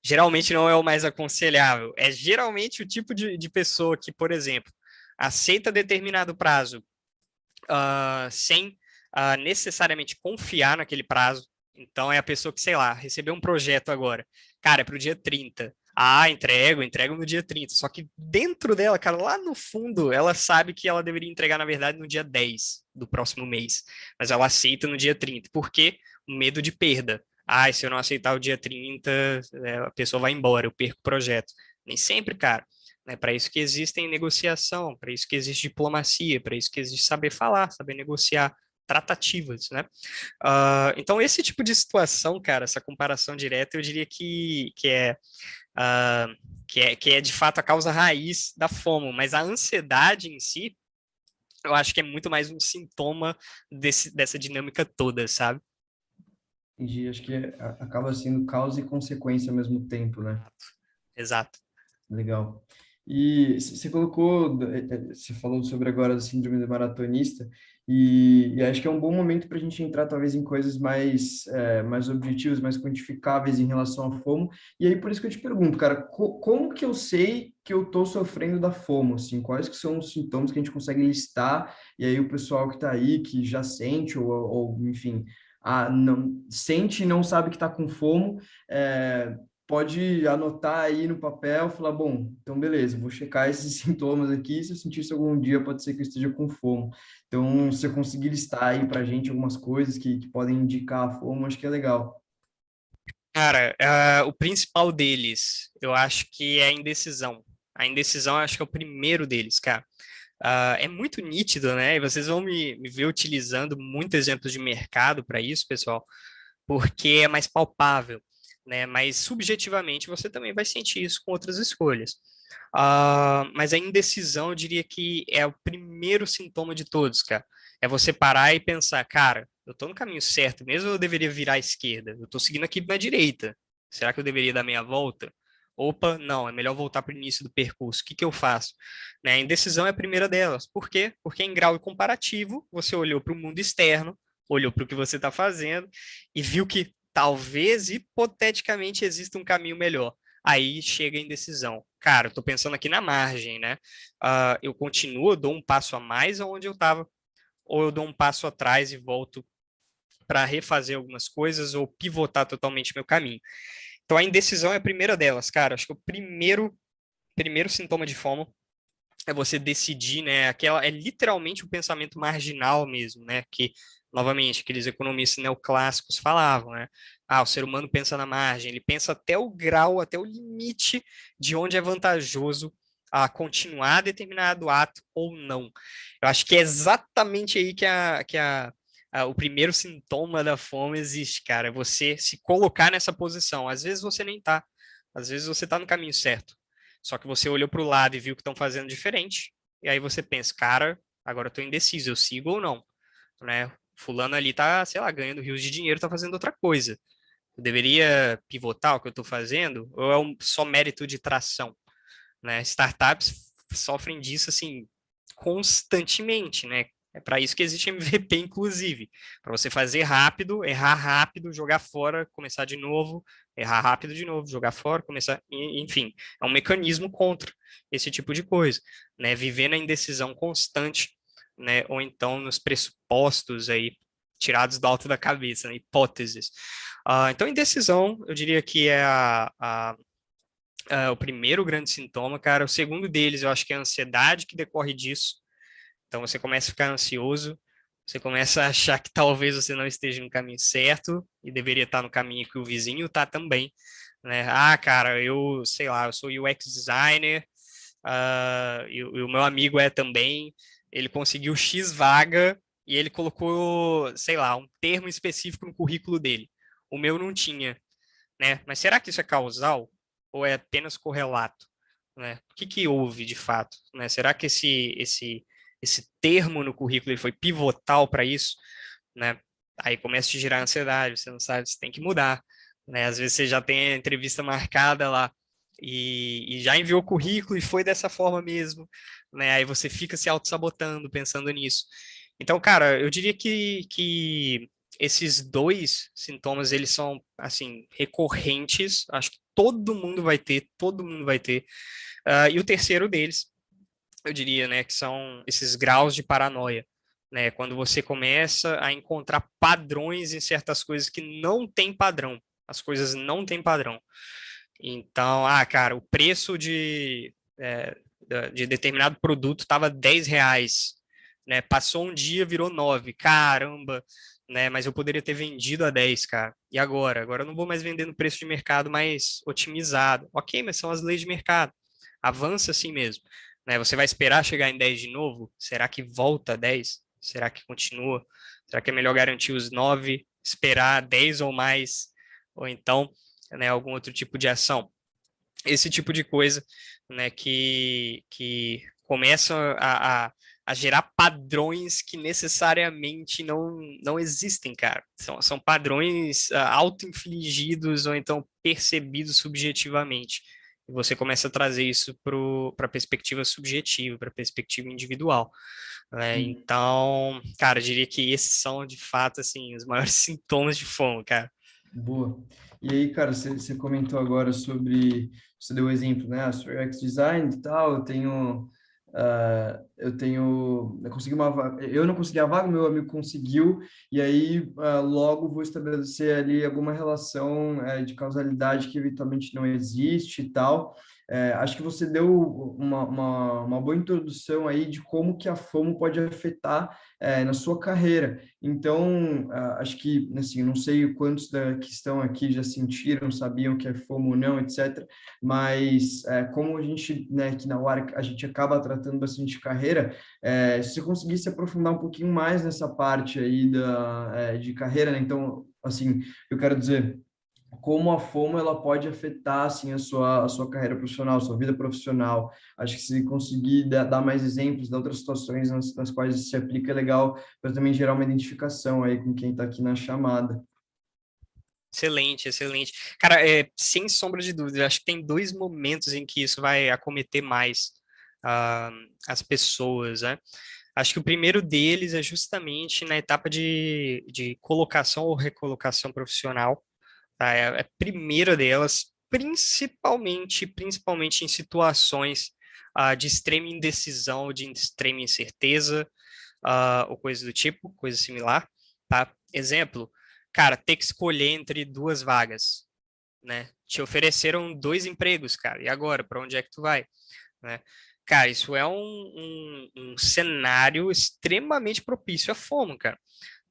geralmente não é o mais aconselhável. É geralmente o tipo de pessoa que, por exemplo, aceita determinado prazo sem necessariamente confiar naquele prazo. Então, é a pessoa que, sei lá, recebeu um projeto agora. Cara, é para o dia 30. Ah, entrego no dia 30. Só que dentro dela, cara, lá no fundo, ela sabe que ela deveria entregar, na verdade, no dia 10 do próximo mês. Mas ela aceita no dia 30. Por quê? O medo de perda. Ah, se eu não aceitar o dia 30, a pessoa vai embora, eu perco o projeto. Nem sempre, cara. É para isso que existem negociação, para isso que existe diplomacia, para isso que existe saber falar, saber negociar, tratativas, né? Então, esse tipo de situação, cara, essa comparação direta, eu diria uh, que é de fato a causa raiz da FOMO, mas a ansiedade em si, eu acho que é muito mais um sintoma dessa dinâmica toda, sabe? Entendi. Acho que acaba sendo causa e consequência ao mesmo tempo, né? Exato. Legal. E você colocou, você falou sobre agora a síndrome do maratonista, e acho que é um bom momento para a gente entrar talvez em coisas mais objetivas, mais quantificáveis em relação à FOMO. E aí por isso que eu te pergunto, cara, como que eu sei que eu estou sofrendo da FOMO? Assim, quais que são os sintomas que a gente consegue listar? E aí o pessoal que está aí, que já sente, enfim, não sente e não sabe que está com FOMO, pode anotar aí no papel, falar, bom, então beleza, vou checar esses sintomas aqui, se eu sentir isso algum dia, pode ser que eu esteja com fomo. Então, se eu conseguir listar aí para a gente algumas coisas que podem indicar a fomo, acho que é legal. Cara, o principal deles, eu acho que é a indecisão. A indecisão, eu acho que é o primeiro deles, cara. É muito nítido, né? E vocês vão me ver utilizando muitos exemplos de mercado para isso, pessoal, porque é mais palpável, né? Mas subjetivamente você também vai sentir isso com outras escolhas. Mas a indecisão, eu diria que é o primeiro sintoma de todos, cara. É você parar e pensar, cara, eu estou no caminho certo mesmo ou eu deveria virar à esquerda? Eu estou seguindo aqui na direita. Será que eu deveria dar meia volta? Opa, não, é melhor voltar para o início do percurso. O que que eu faço? Né, a indecisão é a primeira delas. Por quê? Porque em grau comparativo, você olhou para o mundo externo, olhou para o que você está fazendo e viu que talvez, hipoteticamente, exista um caminho melhor. Aí chega a indecisão. Cara, eu estou pensando aqui na margem, né? Eu continuo, eu dou um passo a mais aonde eu estava, ou eu dou um passo atrás e volto para refazer algumas coisas ou pivotar totalmente meu caminho. Então a indecisão é a primeira delas, cara. Acho que o primeiro sintoma de FOMO é você decidir, né? Aquela é literalmente o pensamento marginal mesmo, né? Que novamente aqueles economistas neoclássicos falavam, né? O ser humano pensa na margem, ele pensa até o grau, até o limite de onde é vantajoso continuar determinado ato ou não. Eu acho que é exatamente aí o primeiro sintoma da fome existe, cara. É você se colocar nessa posição. Às vezes você nem tá, às vezes você tá no caminho certo. Só que você olhou para o lado e viu que estão fazendo diferente, e aí você pensa, cara, agora eu estou indeciso, eu sigo ou não, né? Fulano ali tá, sei lá, ganhando rios de dinheiro, tá fazendo outra coisa. Eu deveria pivotar o que eu estou fazendo, ou é só mérito de tração, né? Startups sofrem disso, assim, constantemente, né? É para isso que existe MVP, inclusive, para você fazer rápido, errar rápido, jogar fora, começar de novo, errar rápido de novo, jogar fora, começar, enfim, é um mecanismo contra esse tipo de coisa, né? Viver na indecisão constante, né? Ou então nos pressupostos aí tirados do alto da cabeça, né? Hipóteses. Então, indecisão, eu diria que é o primeiro grande sintoma, cara. O segundo deles, eu acho que é a ansiedade que decorre disso. Então você começa a ficar ansioso, você começa a achar que talvez você não esteja no caminho certo e deveria estar no caminho que o vizinho está também, né? Cara, eu sei lá, eu sou UX designer, e o meu amigo é também. Ele conseguiu X vaga e ele colocou, sei lá, um termo específico no currículo dele. O meu não tinha, né? Mas será que isso é causal ou é apenas correlato, né? O que que houve de fato, né? Será que esse termo no currículo ele foi pivotal para isso, né? Aí começa a te gerar ansiedade, você não sabe se tem que mudar, né? Às vezes você já tem a entrevista marcada lá e já enviou o currículo e foi dessa forma mesmo, né? Aí você fica se auto-sabotando pensando nisso. Então, cara, eu diria que esses dois sintomas, eles são, assim, recorrentes. Acho que todo mundo vai ter, todo mundo vai ter. E o terceiro deles, eu diria, né, que são esses graus de paranoia, né? Quando você começa a encontrar padrões em certas coisas que não tem padrão. As coisas não têm padrão. Então, cara, o preço de determinado produto estava R$ 10, né? Passou um dia, virou 9. Caramba, né? Mas eu poderia ter vendido a 10, cara. E agora? Agora eu não vou mais vender no preço de mercado mais otimizado. Ok, mas são as leis de mercado. Avança assim mesmo, né? Você vai esperar chegar em 10 de novo? Será que volta a 10? Será que continua? Será que é melhor garantir os 9, esperar 10 ou mais? Ou então, né, algum outro tipo de ação? Esse tipo de coisa, né, que começam a gerar padrões que necessariamente não existem, cara. São padrões auto-infligidos ou então percebidos subjetivamente. E você começa a trazer isso para a perspectiva subjetiva, para a perspectiva individual, né? Hum. Então, cara, eu diria que esses são, de fato, assim, os maiores sintomas de FOMO, cara. Boa. E aí, cara, você comentou agora sobre, você deu o exemplo, né? A sua UX design e tal, eu consegui uma vaga, eu não consegui a vaga, meu amigo conseguiu, e aí logo vou estabelecer ali alguma relação de causalidade que eventualmente não existe e tal. Acho que você deu uma boa introdução aí de como que a FOMO pode afetar na sua carreira. Então, acho que, assim, não sei quantos que estão aqui já sentiram, sabiam que é FOMO ou não, etc. Mas, como a gente, né, aqui na UAR, a gente acaba tratando bastante de carreira, se você conseguisse aprofundar um pouquinho mais nessa parte aí de carreira, né? Então, assim, eu quero dizer como a FOMO ela pode afetar assim a sua carreira profissional, a sua vida profissional. Acho que se conseguir dar mais exemplos de outras situações nas quais isso se aplica, é legal para também gerar uma identificação aí com quem está aqui na chamada. Excelente, excelente. Cara, sem sombra de dúvida, eu acho que tem dois momentos em que isso vai acometer mais ah, as pessoas, né? Acho que o primeiro deles é justamente na etapa de colocação ou recolocação profissional, tá? É a primeira delas, principalmente em situações de extrema indecisão, de extrema incerteza, ou coisa do tipo, coisa similar, tá? Exemplo, cara, ter que escolher entre duas vagas, né? Te ofereceram dois empregos, cara, e agora, para onde é que tu vai, né? Cara, isso é um cenário extremamente propício à FOMO, cara,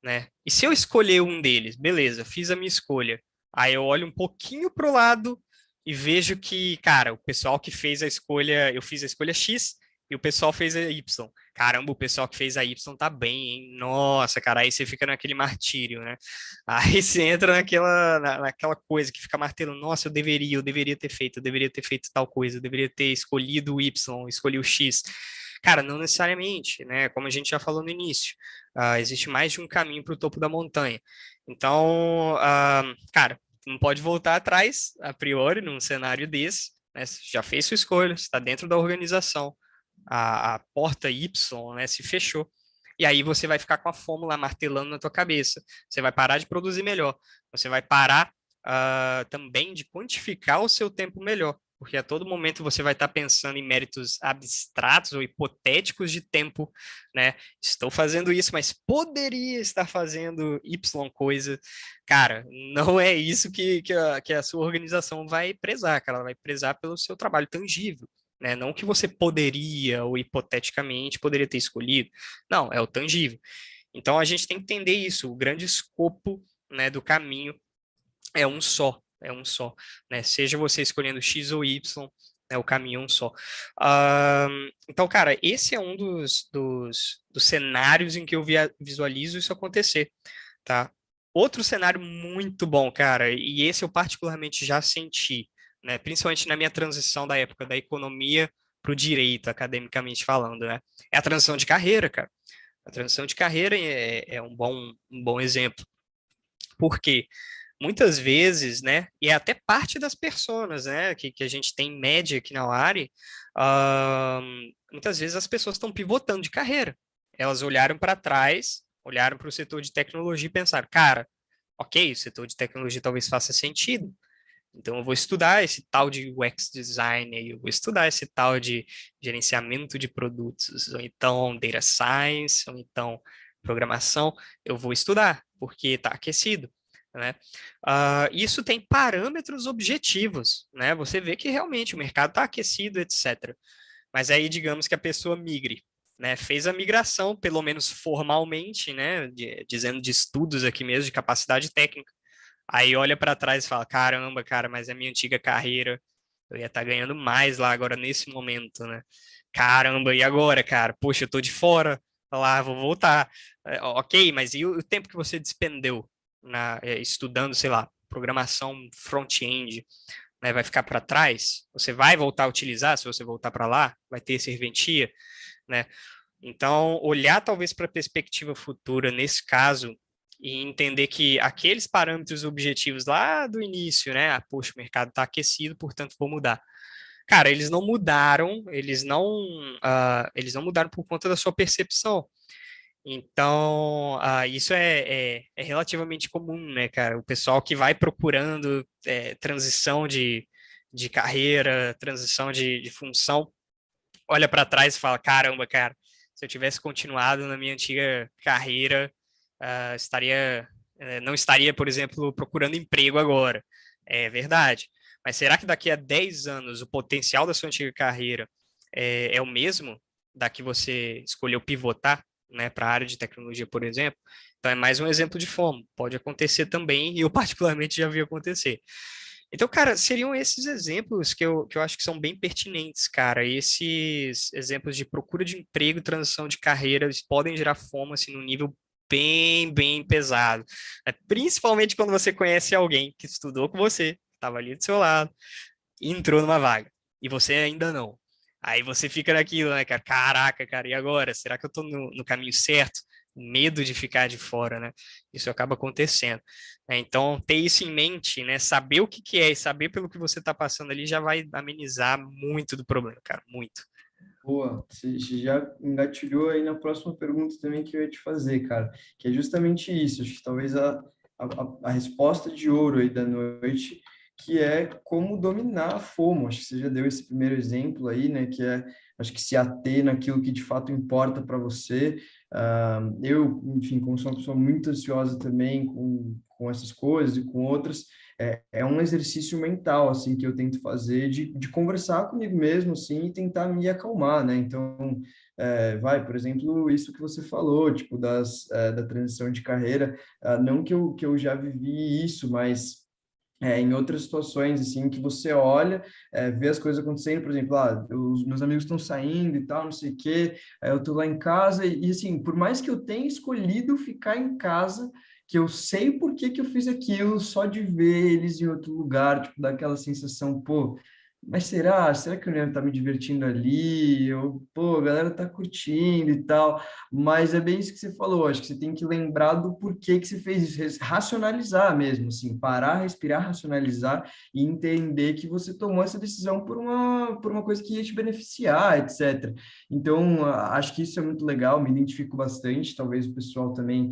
né? E se eu escolher um deles, beleza, fiz a minha escolha. Aí eu olho um pouquinho pro lado e vejo que, cara, o pessoal que fez a escolha, eu fiz a escolha X e o pessoal fez a Y. Caramba, o pessoal que fez a Y tá bem, hein? Nossa, cara, aí você fica naquele martírio, né? Aí você entra naquela coisa que fica martelando, nossa, eu deveria ter feito, eu deveria ter feito tal coisa, eu deveria ter escolhido o Y, escolhi o X. Cara, não necessariamente, né? Como a gente já falou no início, existe mais de um caminho para o topo da montanha. Então, cara, não pode voltar atrás, a priori, num cenário desse, né? Você já fez sua escolha, está dentro da organização, a porta Y, né, se fechou. E aí você vai ficar com a fórmula martelando na tua cabeça. Você vai parar de produzir melhor. Você vai parar também de quantificar o seu tempo melhor. Porque a todo momento você vai estar pensando em méritos abstratos ou hipotéticos de tempo, né? Estou fazendo isso, mas poderia estar fazendo Y coisa. Cara, não é isso que a sua organização vai prezar, cara. Ela vai prezar pelo seu trabalho tangível, né? Não que você poderia ou hipoteticamente poderia ter escolhido. Não, é o tangível. Então a gente tem que entender isso. O grande escopo, né, do caminho é um só, né? Seja você escolhendo X ou Y, né, o caminho é um só. Então, cara, esse é um dos cenários em que eu visualizo isso acontecer, tá? Outro cenário muito bom, cara, e esse eu particularmente já senti, né? Principalmente na minha transição da época da economia para o direito, academicamente falando, né? É a transição de carreira, cara. A transição de carreira é um bom exemplo. Por quê? muitas vezes, né, e é até parte das personas, né, que a gente tem em média aqui na Lari, ah, muitas vezes as pessoas estão pivotando de carreira. Elas olharam para trás, olharam para o setor de tecnologia e pensaram, cara, ok, o setor de tecnologia talvez faça sentido, então eu vou estudar esse tal de UX design, aí, eu vou estudar esse tal de gerenciamento de produtos, ou então data science, ou então programação, eu vou estudar, porque está aquecido, né? Isso tem parâmetros objetivos, né? Você vê que realmente o mercado está aquecido, etc. Mas aí, digamos que a pessoa migre, né? Fez a migração, pelo menos formalmente, né? Dizendo de estudos aqui mesmo, de capacidade técnica. Aí olha para trás e fala: caramba, cara, mas a minha antiga carreira, eu ia estar ganhando mais lá agora nesse momento, né? Caramba, e agora, cara? Poxa, eu tô de fora, lá, vou voltar. Ok, mas e o tempo que você despendeu estudando, sei lá, programação front-end, né? Vai ficar para trás? Você vai voltar a utilizar se você voltar para lá? Vai ter serventia, né? Então, olhar talvez para a perspectiva futura nesse caso e entender que aqueles parâmetros objetivos lá do início, né? Ah, poxa, o mercado está aquecido, portanto vou mudar. Cara, eles não mudaram, eles não mudaram por conta da sua percepção. Então, isso é relativamente comum, né, cara? O pessoal que vai procurando transição de carreira, transição de função, olha para trás e fala: caramba, cara, se eu tivesse continuado na minha antiga carreira, não estaria, por exemplo, procurando emprego agora. É verdade. Mas será que daqui a 10 anos o potencial da sua antiga carreira é o mesmo da que você escolheu pivotar, né, para a área de tecnologia, por exemplo? Então é mais um exemplo de FOMO. Pode acontecer também, e eu particularmente já vi acontecer. Então, cara, seriam esses exemplos que eu acho que são bem pertinentes, cara. Esses exemplos de procura de emprego, transição de carreira, eles podem gerar fome, assim, num nível bem pesado. Principalmente quando você conhece alguém que estudou com você, estava ali do seu lado, e entrou numa vaga, e você ainda não. Aí você fica naquilo, né, cara? Caraca, cara, e agora? Será que eu tô no caminho certo? Medo de ficar de fora, né? Isso acaba acontecendo. Então, ter isso em mente, né? Saber o que que é e saber pelo que você tá passando ali já vai amenizar muito do problema, cara, muito. Boa, você já engatilhou aí na próxima pergunta também que eu ia te fazer, cara, que é justamente isso. Acho que talvez a resposta de ouro aí da noite, que é como dominar a FOMO. Acho que você já deu esse primeiro exemplo aí, né, que é, acho que se ater naquilo que de fato importa para você. Eu, enfim, como sou uma pessoa muito ansiosa também com essas coisas e com outras, é um exercício mental, assim, que eu tento fazer de conversar comigo mesmo, assim, e tentar me acalmar, né? Então, por exemplo, isso que você falou, tipo, da transição de carreira, não que eu já vivi isso, mas em outras situações, assim, que você olha, vê as coisas acontecendo, por exemplo, os meus amigos estão saindo e tal, não sei o quê, aí eu tô lá em casa assim, por mais que eu tenha escolhido ficar em casa, que eu sei por que que eu fiz aquilo, só de ver eles em outro lugar, tipo, dá aquela sensação, pô, mas será que eu não ia estar me divertindo ali? Pô, a galera tá curtindo e tal. Mas é bem isso que você falou, acho que você tem que lembrar do porquê que você fez isso, racionalizar mesmo, assim, parar, respirar, racionalizar e entender que você tomou essa decisão por uma coisa que ia te beneficiar, etc. Então, acho que isso é muito legal, me identifico bastante, talvez o pessoal também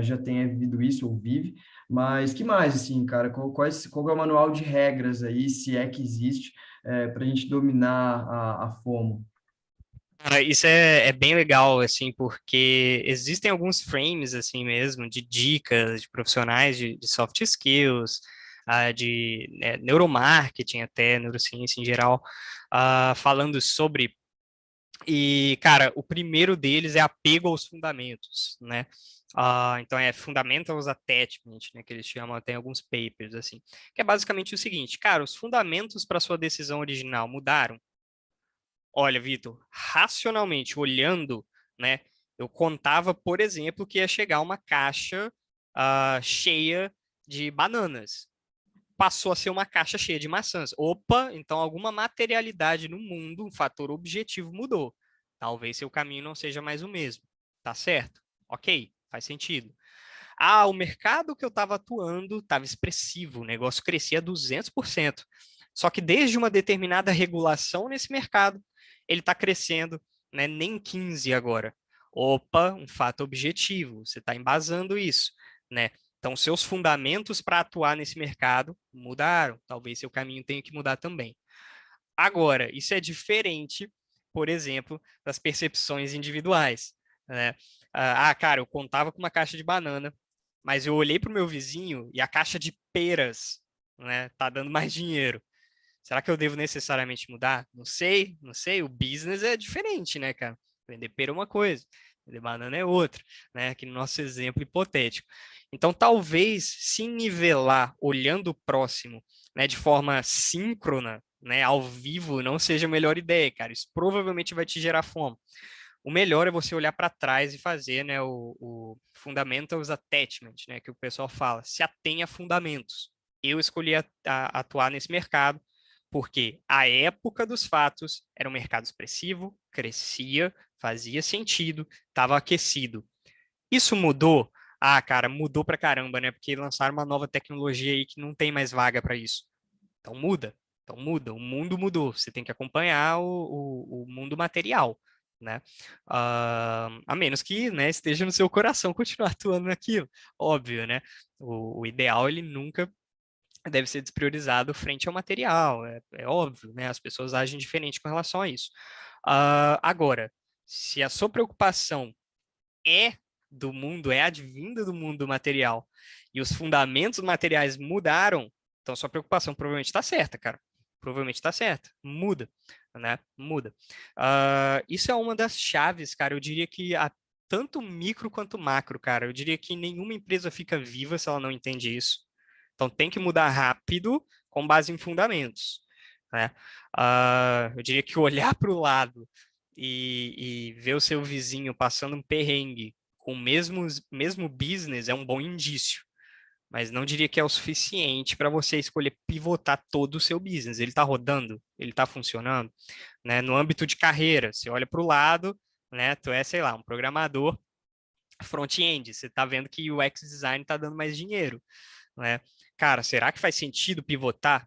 já tenha vivido isso ou vive, mas que mais, assim, cara, qual é o manual de regras aí, se é que existe, para a gente dominar a FOMO? Cara, isso é bem legal, assim, porque existem alguns frames, assim mesmo, de dicas de profissionais de soft skills, neuromarketing até, neurociência em geral, falando sobre. E, cara, o primeiro deles é apego aos fundamentos, né? Então é Fundamentals Attachment, né, que eles chamam até em alguns papers, assim, que é basicamente o seguinte, cara, os fundamentos para sua decisão original mudaram. Olha, Vitor, racionalmente olhando, né, eu contava, por exemplo, que ia chegar uma caixa cheia de bananas. Passou a ser uma caixa cheia de maçãs. Opa, então alguma materialidade no mundo, um fator objetivo mudou. Talvez seu caminho não seja mais o mesmo. Tá certo? Ok, faz sentido. O mercado que eu estava atuando estava expressivo, o negócio crescia 200%. Só que desde uma determinada regulação nesse mercado, ele está crescendo, né, nem 15 agora. Opa, um fato objetivo, você está embasando isso, né? Então, seus fundamentos para atuar nesse mercado mudaram, talvez seu caminho tenha que mudar também. Agora, isso é diferente, por exemplo, das percepções individuais, né? Cara, eu contava com uma caixa de banana, mas eu olhei para o meu vizinho e a caixa de peras, né, tá dando mais dinheiro. Será que eu devo necessariamente mudar? Não sei, não sei. O business é diferente, né, cara? Vender pera é uma coisa, vender banana é outra, né? Aqui no nosso exemplo hipotético. Então, talvez se nivelar olhando o próximo, né, de forma síncrona, né, ao vivo, não seja a melhor ideia, cara. Isso provavelmente vai te gerar fome. O melhor é você olhar para trás e fazer, né, o fundamentals attachment, né, que o pessoal fala. Se atenha a fundamentos. Eu escolhi atuar nesse mercado porque a época dos fatos era um mercado expressivo, crescia, fazia sentido, estava aquecido. Isso mudou? Cara, mudou pra caramba, né? Porque lançaram uma nova tecnologia aí que não tem mais vaga para isso. Então muda. Então muda. O mundo mudou. Você tem que acompanhar o mundo material, né? A menos que, né, esteja no seu coração continuar atuando naquilo. Óbvio, né? O ideal, ele nunca deve ser despriorizado frente ao material. É óbvio, né? As pessoas agem diferente com relação a isso. Agora, se a sua preocupação é do mundo, é advinda do mundo material, e os fundamentos materiais mudaram, então sua preocupação provavelmente está certa, cara. Provavelmente está certa. Muda, né? Muda. Isso é uma das chaves, cara. Eu diria que tanto micro quanto macro, cara. Eu diria que nenhuma empresa fica viva se ela não entende isso. Então tem que mudar rápido com base em fundamentos, né? Eu diria que olhar para o lado e ver o seu vizinho passando um perrengue com o mesmo business é um bom indício, mas não diria que é o suficiente para você escolher pivotar todo o seu business. Ele está rodando, ele está funcionando, né? No âmbito de carreira, você olha para o lado, né? Tu é, sei lá, um programador front-end, você está vendo que o UX design está dando mais dinheiro, né? Cara, será que faz sentido pivotar,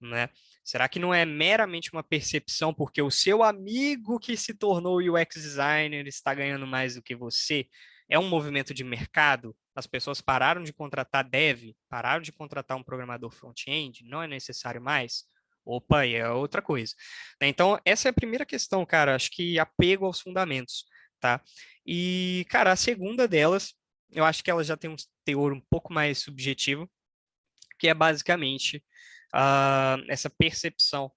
né? Será que não é meramente uma percepção porque o seu amigo que se tornou UX designer está ganhando mais do que você? É um movimento de mercado? As pessoas pararam de contratar dev, pararam de contratar um programador front-end, não é necessário mais? Opa, é outra coisa. Então, essa é a primeira questão, cara. Acho que apego aos fundamentos, tá? E, cara, a segunda delas, eu acho que ela já tem um teor um pouco mais subjetivo, que é basicamente essa percepção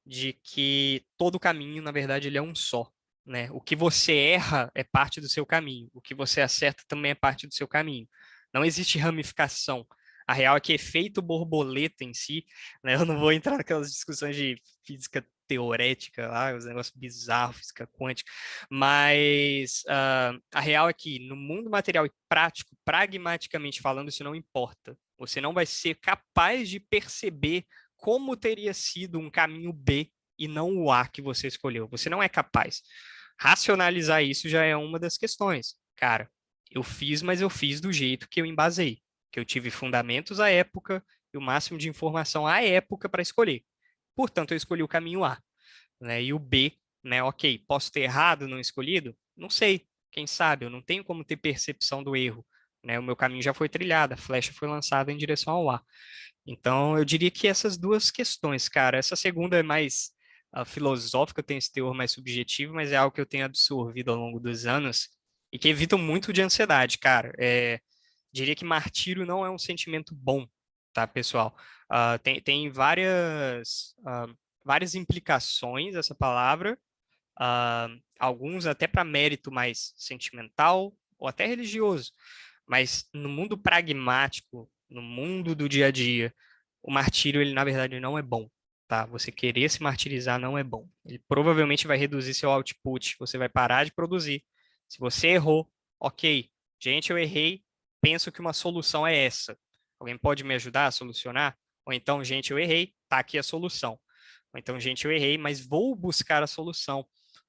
de que todo caminho, na verdade, ele é um só, né? O que você erra é parte do seu caminho, o que você acerta também é parte do seu caminho. Não existe ramificação. A real é que efeito borboleta em si, né? Eu não vou entrar naquelas discussões de física teorética lá, os negócios bizarros, física quântica, mas a real é que no mundo material e prático, pragmaticamente falando, isso não importa. Você não vai ser capaz de perceber como teria sido um caminho B e não o A que você escolheu. Você não é capaz. Racionalizar isso já é uma das questões. Cara, eu fiz, mas eu fiz do jeito que eu embasei, que eu tive fundamentos à época e o máximo de informação à época para escolher. Portanto, eu escolhi o caminho A, né? E o B, né? Ok, posso ter errado não escolhido? Não sei. Quem sabe? Eu não tenho como ter percepção do erro, né? O meu caminho já foi trilhado, a flecha foi lançada em direção ao A. Então, eu diria que essas duas questões, cara. Essa segunda é mais filosófica, tem esse teor mais subjetivo, mas é algo que eu tenho absorvido ao longo dos anos e que evita muito de ansiedade, cara. Diria que martírio não é um sentimento bom, tá, pessoal? Tem várias implicações essa palavra, alguns até para mérito mais sentimental ou até religioso. Mas no mundo pragmático, no mundo do dia a dia, o martírio, ele na verdade não é bom, tá? Você querer se martirizar não é bom. Ele provavelmente vai reduzir seu output, você vai parar de produzir. Se você errou, ok, gente, eu errei, penso que uma solução é essa. Alguém pode me ajudar a solucionar? Ou então, gente, eu errei, tá aqui a solução. Ou então, gente, eu errei, mas vou buscar a solução,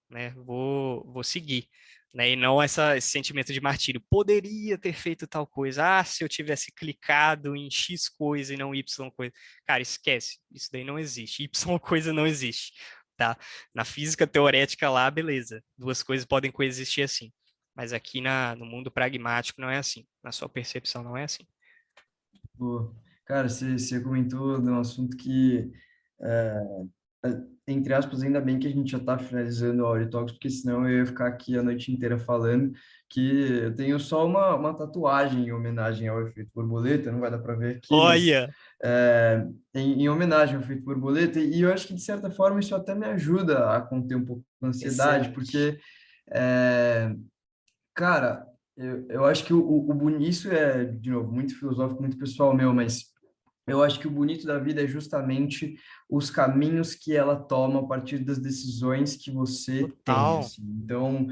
né? Vou seguir. né? E não esse sentimento de martírio. Poderia ter feito tal coisa. Ah, se eu tivesse clicado em X coisa e não Y coisa. Cara, esquece. Isso daí não existe. Y coisa não existe, tá? Na física teorética lá, beleza. Duas coisas podem coexistir assim. Mas aqui no mundo pragmático não é assim. Na sua percepção não é assim. Pô, cara, você comentou de um assunto que, é, entre aspas, ainda bem que a gente já está finalizando o Audio Talks, porque senão eu ia ficar aqui a noite inteira falando que eu tenho só uma tatuagem em homenagem ao efeito borboleta, não vai dar para ver aqui, mas Olha, em homenagem ao efeito borboleta, e eu acho que, de certa forma, isso até me ajuda a conter um pouco a ansiedade, excelente. porque, é, cara, eu acho que isso é, de novo, muito filosófico, muito pessoal meu, mas eu acho que o bonito da vida é justamente os caminhos que ela toma a partir das decisões que você tem, Total. assim. Então,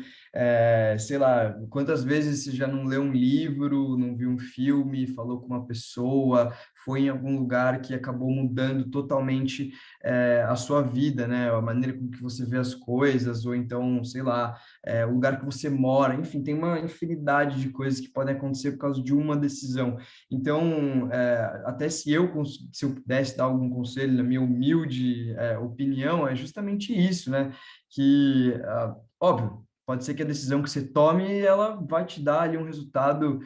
sei lá, quantas vezes você já não leu um livro, não viu um filme, falou com uma pessoa, foi em algum lugar que acabou mudando totalmente, a sua vida, né? A maneira com que você vê as coisas, ou então, sei lá, o lugar que você mora, enfim, tem uma infinidade de coisas que podem acontecer por causa de uma decisão. Então, até se eu pudesse dar algum conselho, na minha humilde opinião, é justamente isso, né? Que, óbvio, pode ser que a decisão que você tome, ela vai te dar ali um resultado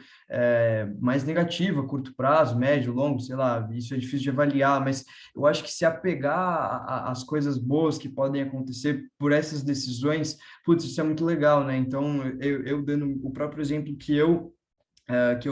mais negativo a curto prazo, médio, longo, sei lá, isso é difícil de avaliar, mas eu acho que se apegar às coisas boas que podem acontecer por essas decisões, putz, isso é muito legal, né? Então, eu dando o próprio exemplo que eu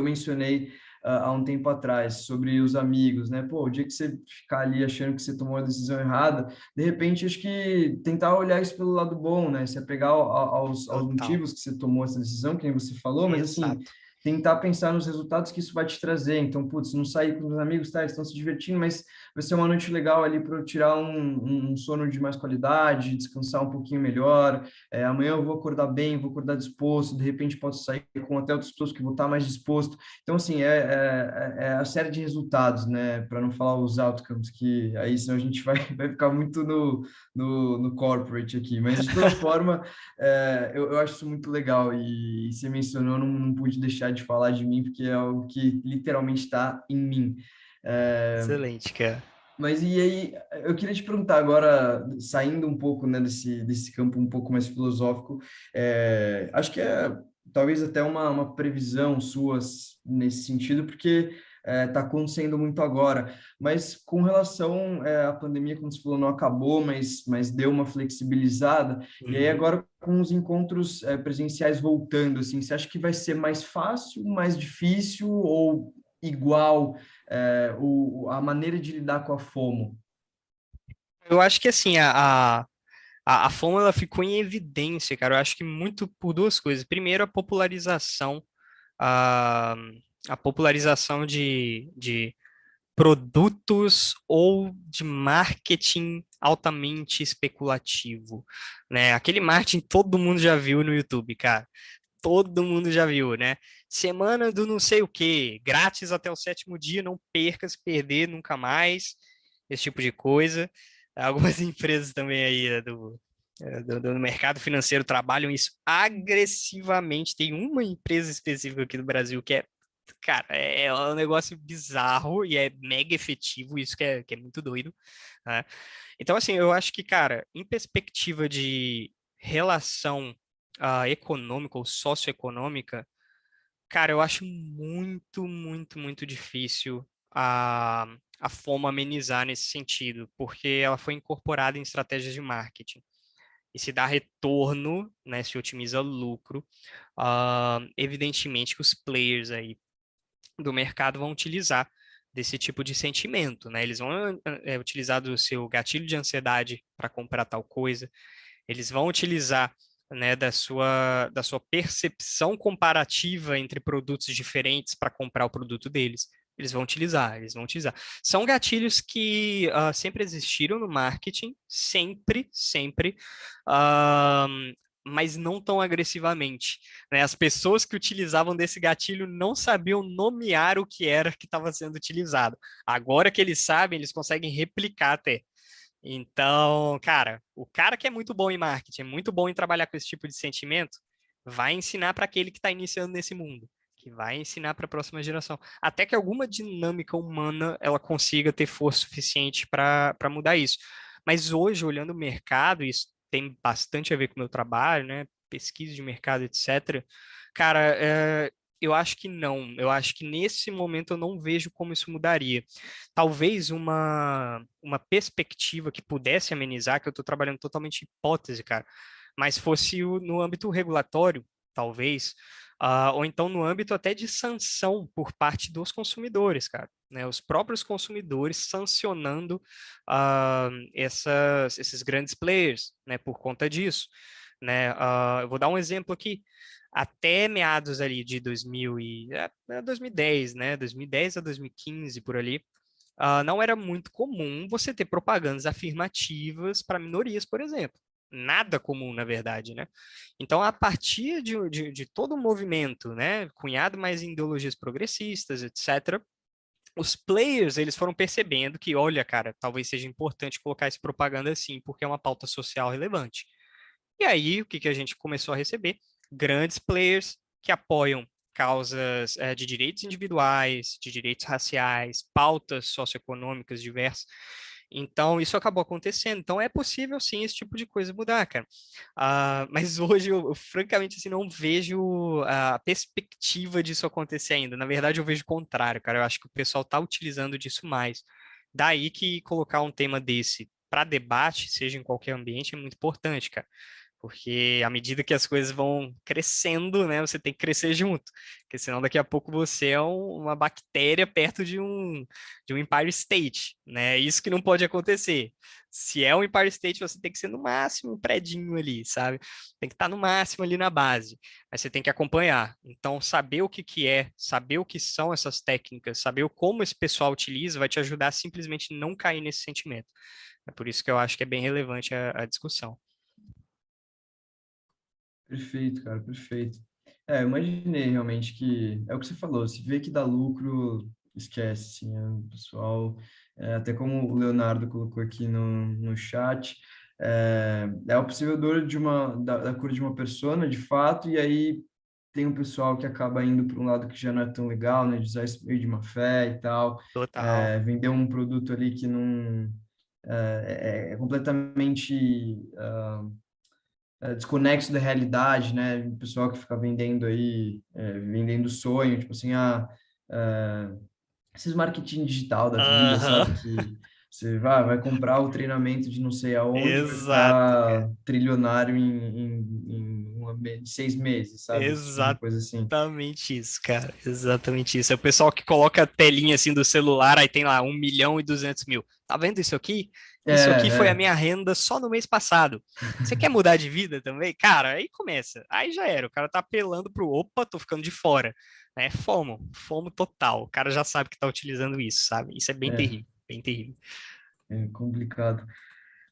mencionei há um tempo atrás, sobre os amigos, né? Pô, o dia que você ficar ali achando que você tomou a decisão errada, de repente, acho que tentar olhar isso pelo lado bom, né? Se apegar aos Total. motivos que você tomou essa decisão, que nem você falou, mas assim, Exato. tentar pensar nos resultados que isso vai te trazer. Então, putz, não sair com os amigos, tá? Eles estão se divertindo, mas vai ser uma noite legal ali para eu tirar um sono de mais qualidade, descansar um pouquinho melhor. Amanhã eu vou acordar bem, vou acordar disposto, de repente posso sair com até outras pessoas que vou estar mais disposto. Então, assim, é a série de resultados, né? Para não falar os outcomes, que aí senão a gente vai ficar muito no corporate aqui. Mas, de toda forma, eu acho isso muito legal. E você mencionou, não pude deixar de falar de mim, porque é algo que literalmente está em mim. É, Excelente, cara. mas e aí, eu queria te perguntar agora, saindo um pouco, né, desse campo um pouco mais filosófico, acho que é talvez até uma previsão sua nesse sentido, porque está acontecendo muito agora. Mas com relação à pandemia, como você falou, não acabou, mas deu uma flexibilizada. E aí Uhum. agora com os encontros presenciais voltando, assim, você acha que vai ser mais fácil, mais difícil ou igual? A maneira de lidar com a FOMO. Eu acho que assim, a fome ela ficou em evidência, cara. Eu acho que muito por duas coisas. Primeiro, a, a popularização de produtos ou de marketing altamente especulativo, né? Aquele marketing todo mundo já viu no YouTube, cara. Todo mundo já viu, né? Semana do não sei o quê, grátis até o sétimo dia, não perca, se perder nunca mais, esse tipo de coisa. Algumas empresas também aí do mercado financeiro trabalham isso agressivamente. Tem uma empresa específica aqui do Brasil que é, cara, é um negócio bizarro e é mega efetivo, isso que é muito doido, né? Então, assim, eu acho que, cara, em perspectiva de relação econômica ou socioeconômica, cara, eu acho muito, muito, muito difícil a Foma amenizar nesse sentido, porque ela foi incorporada em estratégias de marketing. E se dá retorno, né, se otimiza lucro, evidentemente que os players aí do mercado vão utilizar desse tipo de sentimento, né? Eles vão utilizar do seu gatilho de ansiedade para comprar tal coisa, eles vão utilizar, né, da sua percepção comparativa entre produtos diferentes para comprar o produto deles. Eles vão utilizar. São gatilhos que sempre existiram no marketing, sempre, sempre, ah, mas não tão agressivamente, né? As pessoas que utilizavam desse gatilho não sabiam nomear o que era que estava sendo utilizado. Agora que eles sabem, eles conseguem replicar até. Então, cara, o cara que é muito bom em marketing, é muito bom em trabalhar com esse tipo de sentimento, vai ensinar para aquele que está iniciando nesse mundo, que vai ensinar para a próxima geração, até que alguma dinâmica humana ela consiga ter força suficiente para mudar isso. Mas hoje, olhando o mercado, isso tem bastante a ver com o meu trabalho, né? Pesquisa de mercado, etc. Cara, eu acho que não. Eu acho que nesse momento eu não vejo como isso mudaria. Talvez uma perspectiva que pudesse amenizar, que eu estou trabalhando totalmente em hipótese, cara, mas fosse no âmbito regulatório, talvez, ou então no âmbito até de sanção por parte dos consumidores, cara. Né, os próprios consumidores sancionando esses grandes players, né, por conta disso. Né? Eu vou dar um exemplo aqui. Até meados ali de 2010, né? 2010 a 2015, por ali, não era muito comum você ter propagandas afirmativas para minorias, por exemplo. Nada comum, na verdade, né? Então, a partir de todo o movimento, né, cunhado mais em ideologias progressistas, etc., os players, eles foram percebendo que, olha, cara, talvez seja importante colocar essa propaganda assim, porque é uma pauta social relevante. E aí, o que que a gente começou a receber? Grandes players que apoiam causas de direitos individuais, de direitos raciais, pautas socioeconômicas diversas. Então, isso acabou acontecendo. Então, é possível, sim, esse tipo de coisa mudar, cara. Mas hoje, eu, francamente, assim, não vejo a perspectiva disso acontecer ainda. Na verdade, eu vejo o contrário, cara. Eu acho que o pessoal está utilizando disso mais. Daí que colocar um tema desse para debate, seja em qualquer ambiente, é muito importante, cara. Porque à medida que as coisas vão crescendo, né, você tem que crescer junto. Porque senão daqui a pouco você é uma bactéria perto de um Empire State, né? É isso que não pode acontecer. Se é um Empire State, você tem que ser no máximo um predinho ali, sabe? Tem que estar no máximo ali na base. Mas você tem que acompanhar. Então, saber o que que é, saber o que são essas técnicas, saber como esse pessoal utiliza, vai te ajudar a simplesmente não cair nesse sentimento. É por isso que eu acho que é bem relevante a discussão. Perfeito, cara, perfeito. Eu imaginei realmente que é o que você falou, se vê que dá lucro, esquece, assim, o pessoal, até como o Leonardo colocou aqui no chat, é o possível dor da cura de uma persona, de fato, e aí tem um pessoal que acaba indo para um lado que já não é tão legal, né, de usar isso meio de má fé e tal, Total. vender um produto ali que não é completamente desconexo da realidade, né? O pessoal que fica vendendo aí, vendendo sonho, tipo assim, esses marketing digital da vida, Aham. sabe? Que você vai comprar o treinamento de não sei aonde, vai Exato, cara. ficar trilionário em 6 meses, sabe? Esse tipo de coisa assim. Exatamente isso, cara. Exatamente isso. É o pessoal que coloca a telinha assim do celular, aí tem lá 1.200.000. Tá vendo isso aqui? É, Isso aqui foi a é, minha renda só no mês passado. Você quer mudar de vida também? Cara, aí começa. Aí já era. O cara tá apelando pro, opa, tô ficando de fora. É FOMO, FOMO total. O cara já sabe que tá utilizando isso, sabe? Isso é bem é, terrível, bem terrível. é complicado.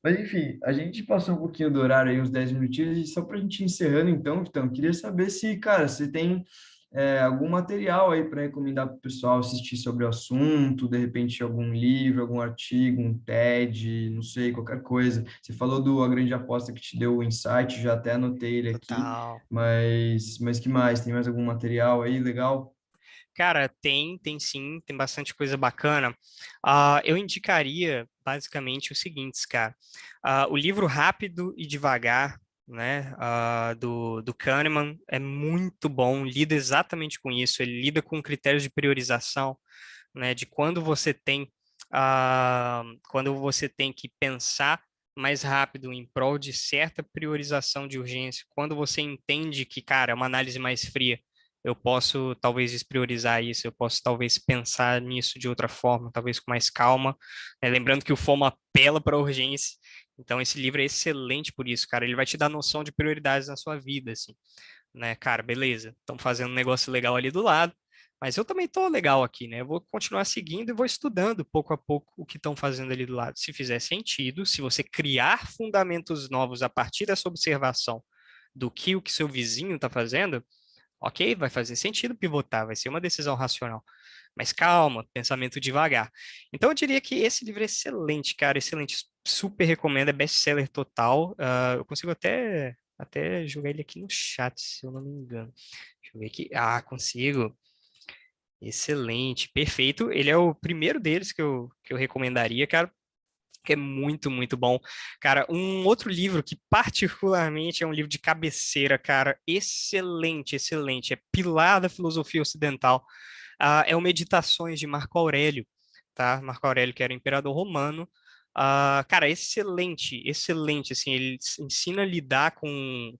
Mas enfim, a gente passou um pouquinho do horário aí, uns 10 minutinhos, e só para a gente ir encerrando então, queria saber se, cara, você tem algum material aí para recomendar para o pessoal assistir sobre o assunto, de repente algum livro, algum artigo, um TED, não sei, qualquer coisa. Você falou do A Grande Aposta que te deu o insight, já até anotei ele aqui, Total. mas que mais? Tem mais algum material aí legal? Cara, tem sim, tem bastante coisa bacana. Eu indicaria basicamente os seguintes, cara. O livro Rápido e Devagar, né, do Kahneman, é muito bom, lida exatamente com isso. Ele lida com critérios de priorização, né, de quando você tem que pensar mais rápido em prol de certa priorização de urgência, quando você entende que, cara, é uma análise mais fria, eu posso talvez despriorizar isso, eu posso talvez pensar nisso de outra forma, talvez com mais calma, né? Lembrando que o FOMO apela para a urgência, então esse livro é excelente por isso, cara, ele vai te dar noção de prioridades na sua vida, assim, né, cara, beleza, estamos fazendo um negócio legal ali do lado, mas eu também tô legal aqui, né? Eu vou continuar seguindo e vou estudando pouco a pouco o que estão fazendo ali do lado. Se fizer sentido, se você criar fundamentos novos a partir dessa observação do que o que seu vizinho está fazendo, ok, vai fazer sentido pivotar, vai ser uma decisão racional. Mas calma, pensamento devagar. Então eu diria que esse livro é excelente, cara, excelente. Super recomendo, é best-seller total. Eu consigo até até jogar ele aqui no chat, se eu não me engano. Deixa eu ver aqui. Ah, consigo. Excelente, perfeito. Ele é o primeiro deles que eu recomendaria, cara, que é muito, muito bom. Cara, um outro livro que particularmente é um livro de cabeceira, cara, excelente, excelente. É pilar da filosofia ocidental. É o Meditações de Marco Aurélio, tá? Marco Aurélio, que era imperador romano. Cara, excelente, excelente, assim, ele ensina a lidar com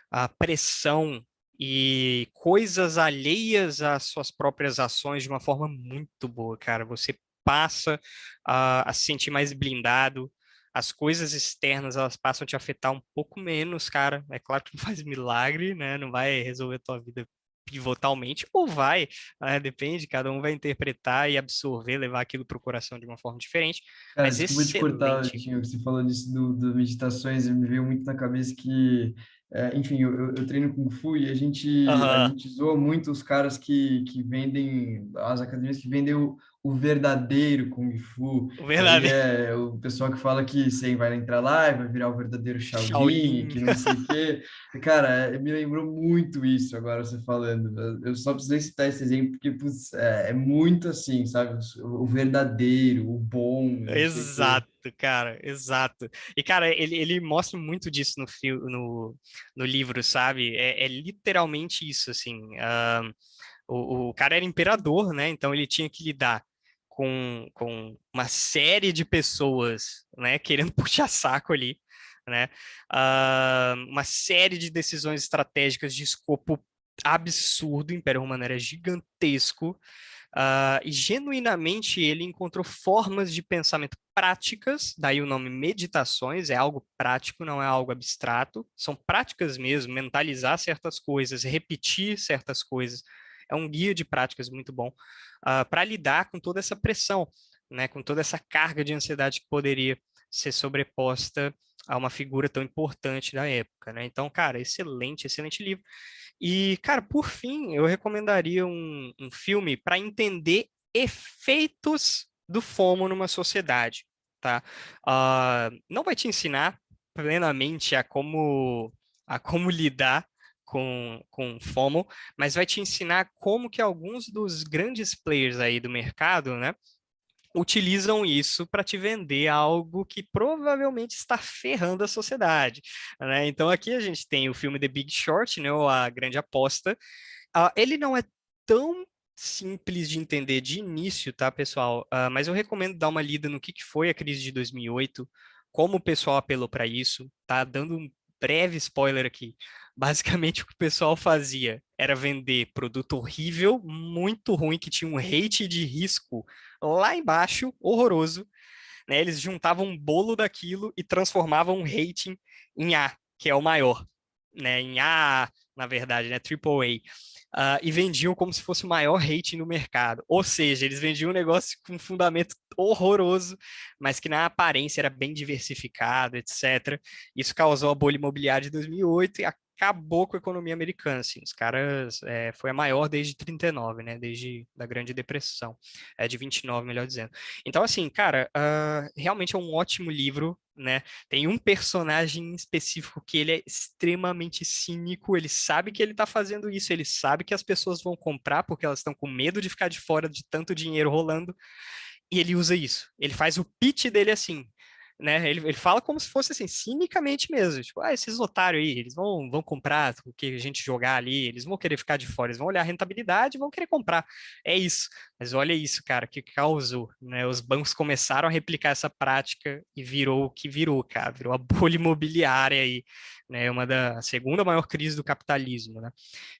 a pressão e coisas alheias às suas próprias ações de uma forma muito boa, cara. Você passa a se sentir mais blindado, as coisas externas elas passam a te afetar um pouco menos, cara. É claro que não faz milagre, né? Não vai resolver a tua vida pivotalmente, ou vai, né? Depende, cada um vai interpretar e absorver, levar aquilo para o coração de uma forma diferente, Cara, mas desculpa te cortar, excelente. Tinho, que você falou disso do meditações, e me veio muito na cabeça que, enfim, eu treino Kung Fu e a Aham, gente zoa muito os caras que vendem, as academias que vendem o verdadeiro Kung Fu, o que aí verdadeiro é o pessoal que fala que você vai entrar lá e vai virar o verdadeiro Shaolin, Shaolin. que não sei o quê. Cara, me lembrou muito isso agora você falando. Eu só precisei citar esse exemplo porque, putz, é muito assim, sabe? O verdadeiro, o bom, não sei o quê. Exato, cara, exato. E, cara, ele mostra muito disso no livro, sabe? É literalmente isso, assim. O cara era imperador, né? Então ele tinha que lidar com uma série de pessoas, né? Querendo puxar saco ali, né? Uma série de decisões estratégicas de escopo absurdo. O Império Romano era gigantesco. E genuinamente ele encontrou formas de pensamento práticas, daí o nome meditações, é algo prático, não é algo abstrato, são práticas mesmo, mentalizar certas coisas, repetir certas coisas. É um guia de práticas muito bom para lidar com toda essa pressão, né, com toda essa carga de ansiedade que poderia ser sobreposta a uma figura tão importante da época, né? Então, cara, excelente, excelente livro. E, cara, por fim, eu recomendaria um filme para entender efeitos do FOMO numa sociedade, tá? Não vai te ensinar plenamente a como lidar com FOMO, mas vai te ensinar como que alguns dos grandes players aí do mercado, né, utilizam isso para te vender algo que provavelmente está ferrando a sociedade, né? Então aqui a gente tem o filme The Big Short, né, ou A Grande Aposta. Ele não é tão simples de entender de início, tá, pessoal? Mas eu recomendo dar uma lida no que foi a crise de 2008, como o pessoal apelou para isso, tá? Dando um breve spoiler aqui. Basicamente, o que o pessoal fazia era vender produto horrível, muito ruim, que tinha um rate de risco lá embaixo, horroroso, né? Eles juntavam um bolo daquilo e transformavam um rating em A, que é o maior, né? Em A, na verdade, né? Triple A. E vendiam como se fosse o maior rating no mercado. Ou seja, eles vendiam um negócio com um fundamento horroroso, mas que na aparência era bem diversificado, etc. Isso causou a bolha imobiliária de 2008 e acabou com a economia americana. Assim, os caras foi a maior desde 39, né? Desde a Grande Depressão, de 29, melhor dizendo. Então, assim, cara, realmente é um ótimo livro, né? Tem um personagem em específico que ele é extremamente cínico, ele sabe que ele tá fazendo isso, ele sabe que as pessoas vão comprar porque elas estão com medo de ficar de fora de tanto dinheiro rolando, e ele usa isso. Ele faz o pitch dele assim, né? Ele fala como se fosse assim, cinicamente mesmo. Tipo, esses otários aí, eles vão comprar o que a gente jogar ali, eles vão querer ficar de fora, eles vão olhar a rentabilidade e vão querer comprar. É isso. Mas olha isso, cara, que causou, né? Os bancos começaram a replicar essa prática e virou o que virou, cara. Virou a bolha imobiliária aí, né? A segunda maior crise do capitalismo, né?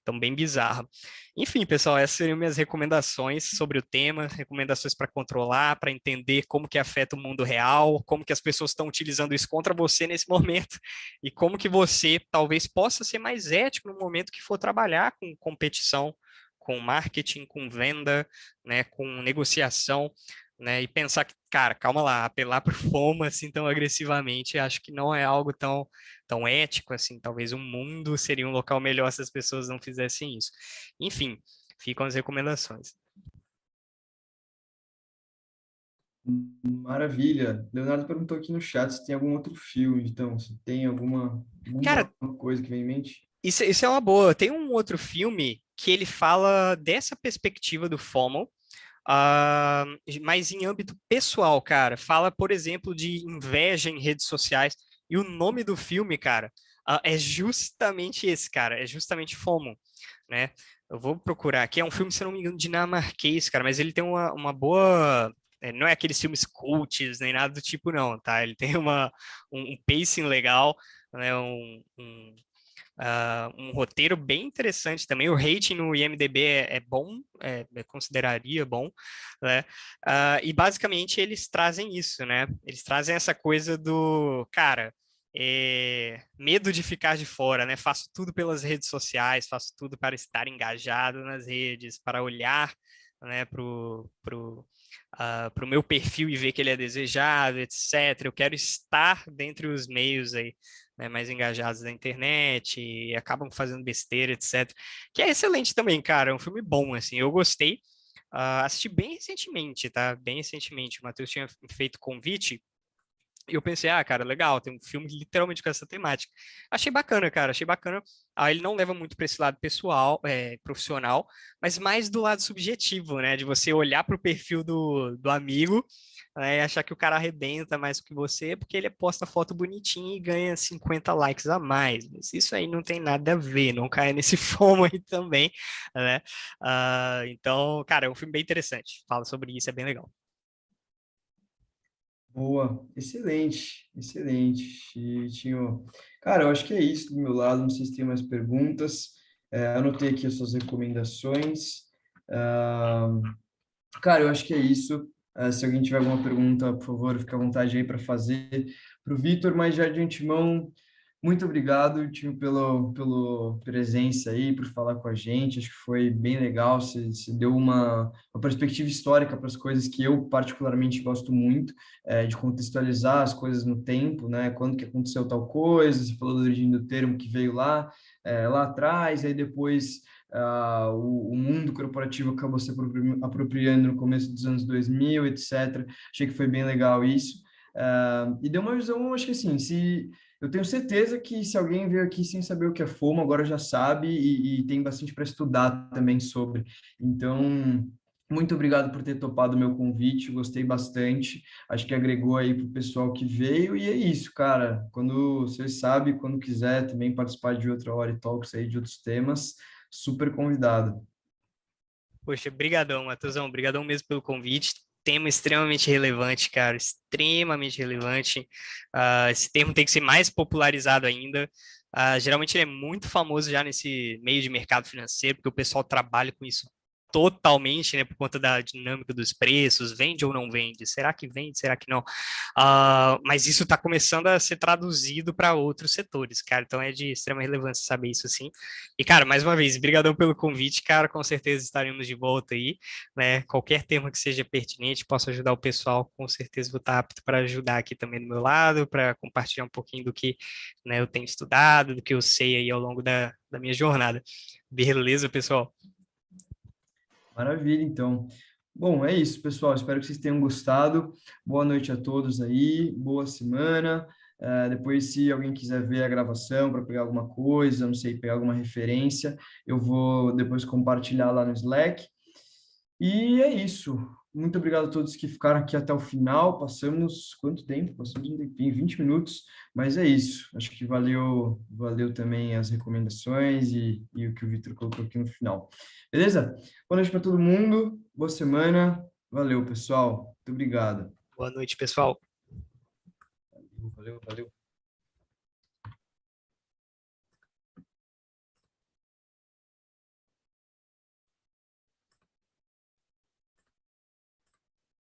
Então, bem bizarro. Enfim, pessoal, essas seriam minhas recomendações sobre o tema, recomendações para controlar, para entender como que afeta o mundo real, como que as pessoas estão utilizando isso contra você nesse momento e como que você talvez possa ser mais ético no momento que for trabalhar com competição, com marketing, com venda, né, com negociação, né, e pensar que, cara, calma lá, apelar para o FOMO assim tão agressivamente, acho que não é algo tão ético assim, talvez o mundo seria um local melhor se as pessoas não fizessem isso. Enfim, ficam as recomendações. Maravilha. Leonardo perguntou aqui no chat se tem algum outro filme, então, se tem alguma Cara, coisa que vem em mente. isso é uma boa. Tem um outro filme que ele fala dessa perspectiva do FOMO, ah, mas em âmbito pessoal, cara. Fala, por exemplo, de inveja em redes sociais. E o nome do filme, cara, é justamente esse, cara. É justamente FOMO, né? Eu vou procurar aqui. É um filme, se eu não me engano, dinamarquês, cara, mas ele tem uma boa. Não é aqueles filmes cults, nem nada do tipo, não, tá? Ele tem um pacing legal, né? Um roteiro bem interessante também. O rating no IMDb é bom, consideraria bom, né? E basicamente eles trazem isso, né? Eles trazem essa coisa do, cara, medo de ficar de fora, né? Faço tudo pelas redes sociais, faço tudo para estar engajado nas redes, para olhar, né, pro meu perfil e ver que ele é desejado, etc. Eu quero estar dentre os meios aí, né, mais engajados da internet e acabam fazendo besteira, etc. Que é excelente também, cara. É um filme bom, assim. Eu gostei. Assisti bem recentemente, tá? Bem recentemente. O Matheus tinha feito convite e eu pensei, cara, legal, tem um filme literalmente com essa temática. Achei bacana, cara, achei bacana. Ele não leva muito para esse lado pessoal, profissional, mas mais do lado subjetivo, né? De você olhar para o perfil do amigo, né, e achar que o cara arrebenta mais do que você, porque ele posta foto bonitinha e ganha 50 likes a mais. Mas isso aí não tem nada a ver, não cai nesse fomo aí também, né? Então, cara, é um filme bem interessante. Fala sobre isso, é bem legal. Boa, excelente, excelente. E tinha, cara, eu acho que é isso do meu lado. Não sei se tem mais perguntas. Anotei aqui as suas recomendações. Ah, cara, eu acho que é isso. Se alguém tiver alguma pergunta, por favor, fique à vontade aí para fazer para o Vitor, mas já de antemão, muito obrigado, tio, pela presença aí, por falar com a gente. Acho que foi bem legal. Você deu uma perspectiva histórica para as coisas que eu particularmente gosto muito, de contextualizar as coisas no tempo, né? Quando que aconteceu tal coisa, você falou da origem do termo que veio lá atrás, aí depois o mundo corporativo acabou se apropriando no começo dos anos 2000, etc. Achei que foi bem legal isso. E deu uma visão, acho que assim, se eu tenho certeza que se alguém veio aqui sem saber o que é FOMO, agora já sabe e tem bastante para estudar também sobre. Então, muito obrigado por ter topado o meu convite, gostei bastante. Acho que agregou aí para o pessoal que veio, e é isso, cara. Quando você sabe, quando quiser também participar de outra hora e talks aí de outros temas, super convidado. Poxa, brigadão, Matheusão, brigadão mesmo pelo convite. Tema extremamente relevante, cara, extremamente relevante. Esse termo tem que ser mais popularizado ainda. Geralmente ele é muito famoso já nesse meio de mercado financeiro, porque o pessoal trabalha com isso totalmente, né, por conta da dinâmica dos preços, vende ou não vende, será que vende, será que não? Mas isso está começando a ser traduzido para outros setores, cara, então é de extrema relevância saber isso sim. E, cara, mais uma vez, brigadão pelo convite, cara, com certeza estaremos de volta aí, né, qualquer tema que seja pertinente, possa ajudar o pessoal, com certeza vou estar apto para ajudar aqui também do meu lado, para compartilhar um pouquinho do que, né, eu tenho estudado, do que eu sei aí ao longo da minha jornada. Beleza, pessoal? Maravilha, então. Bom, é isso, pessoal. Espero que vocês tenham gostado. Boa noite a todos aí, boa semana. Depois, se alguém quiser ver a gravação para pegar alguma coisa, não sei, pegar alguma referência, eu vou depois compartilhar lá no Slack. E é isso. Muito obrigado a todos que ficaram aqui até o final. Passamos quanto tempo? Passamos um tempinho, 20 minutos, mas é isso. Acho que valeu também as recomendações e o que o Vitor colocou aqui no final. Beleza? Boa noite para todo mundo. Boa semana. Valeu, pessoal. Muito obrigado. Boa noite, pessoal. Valeu, valeu.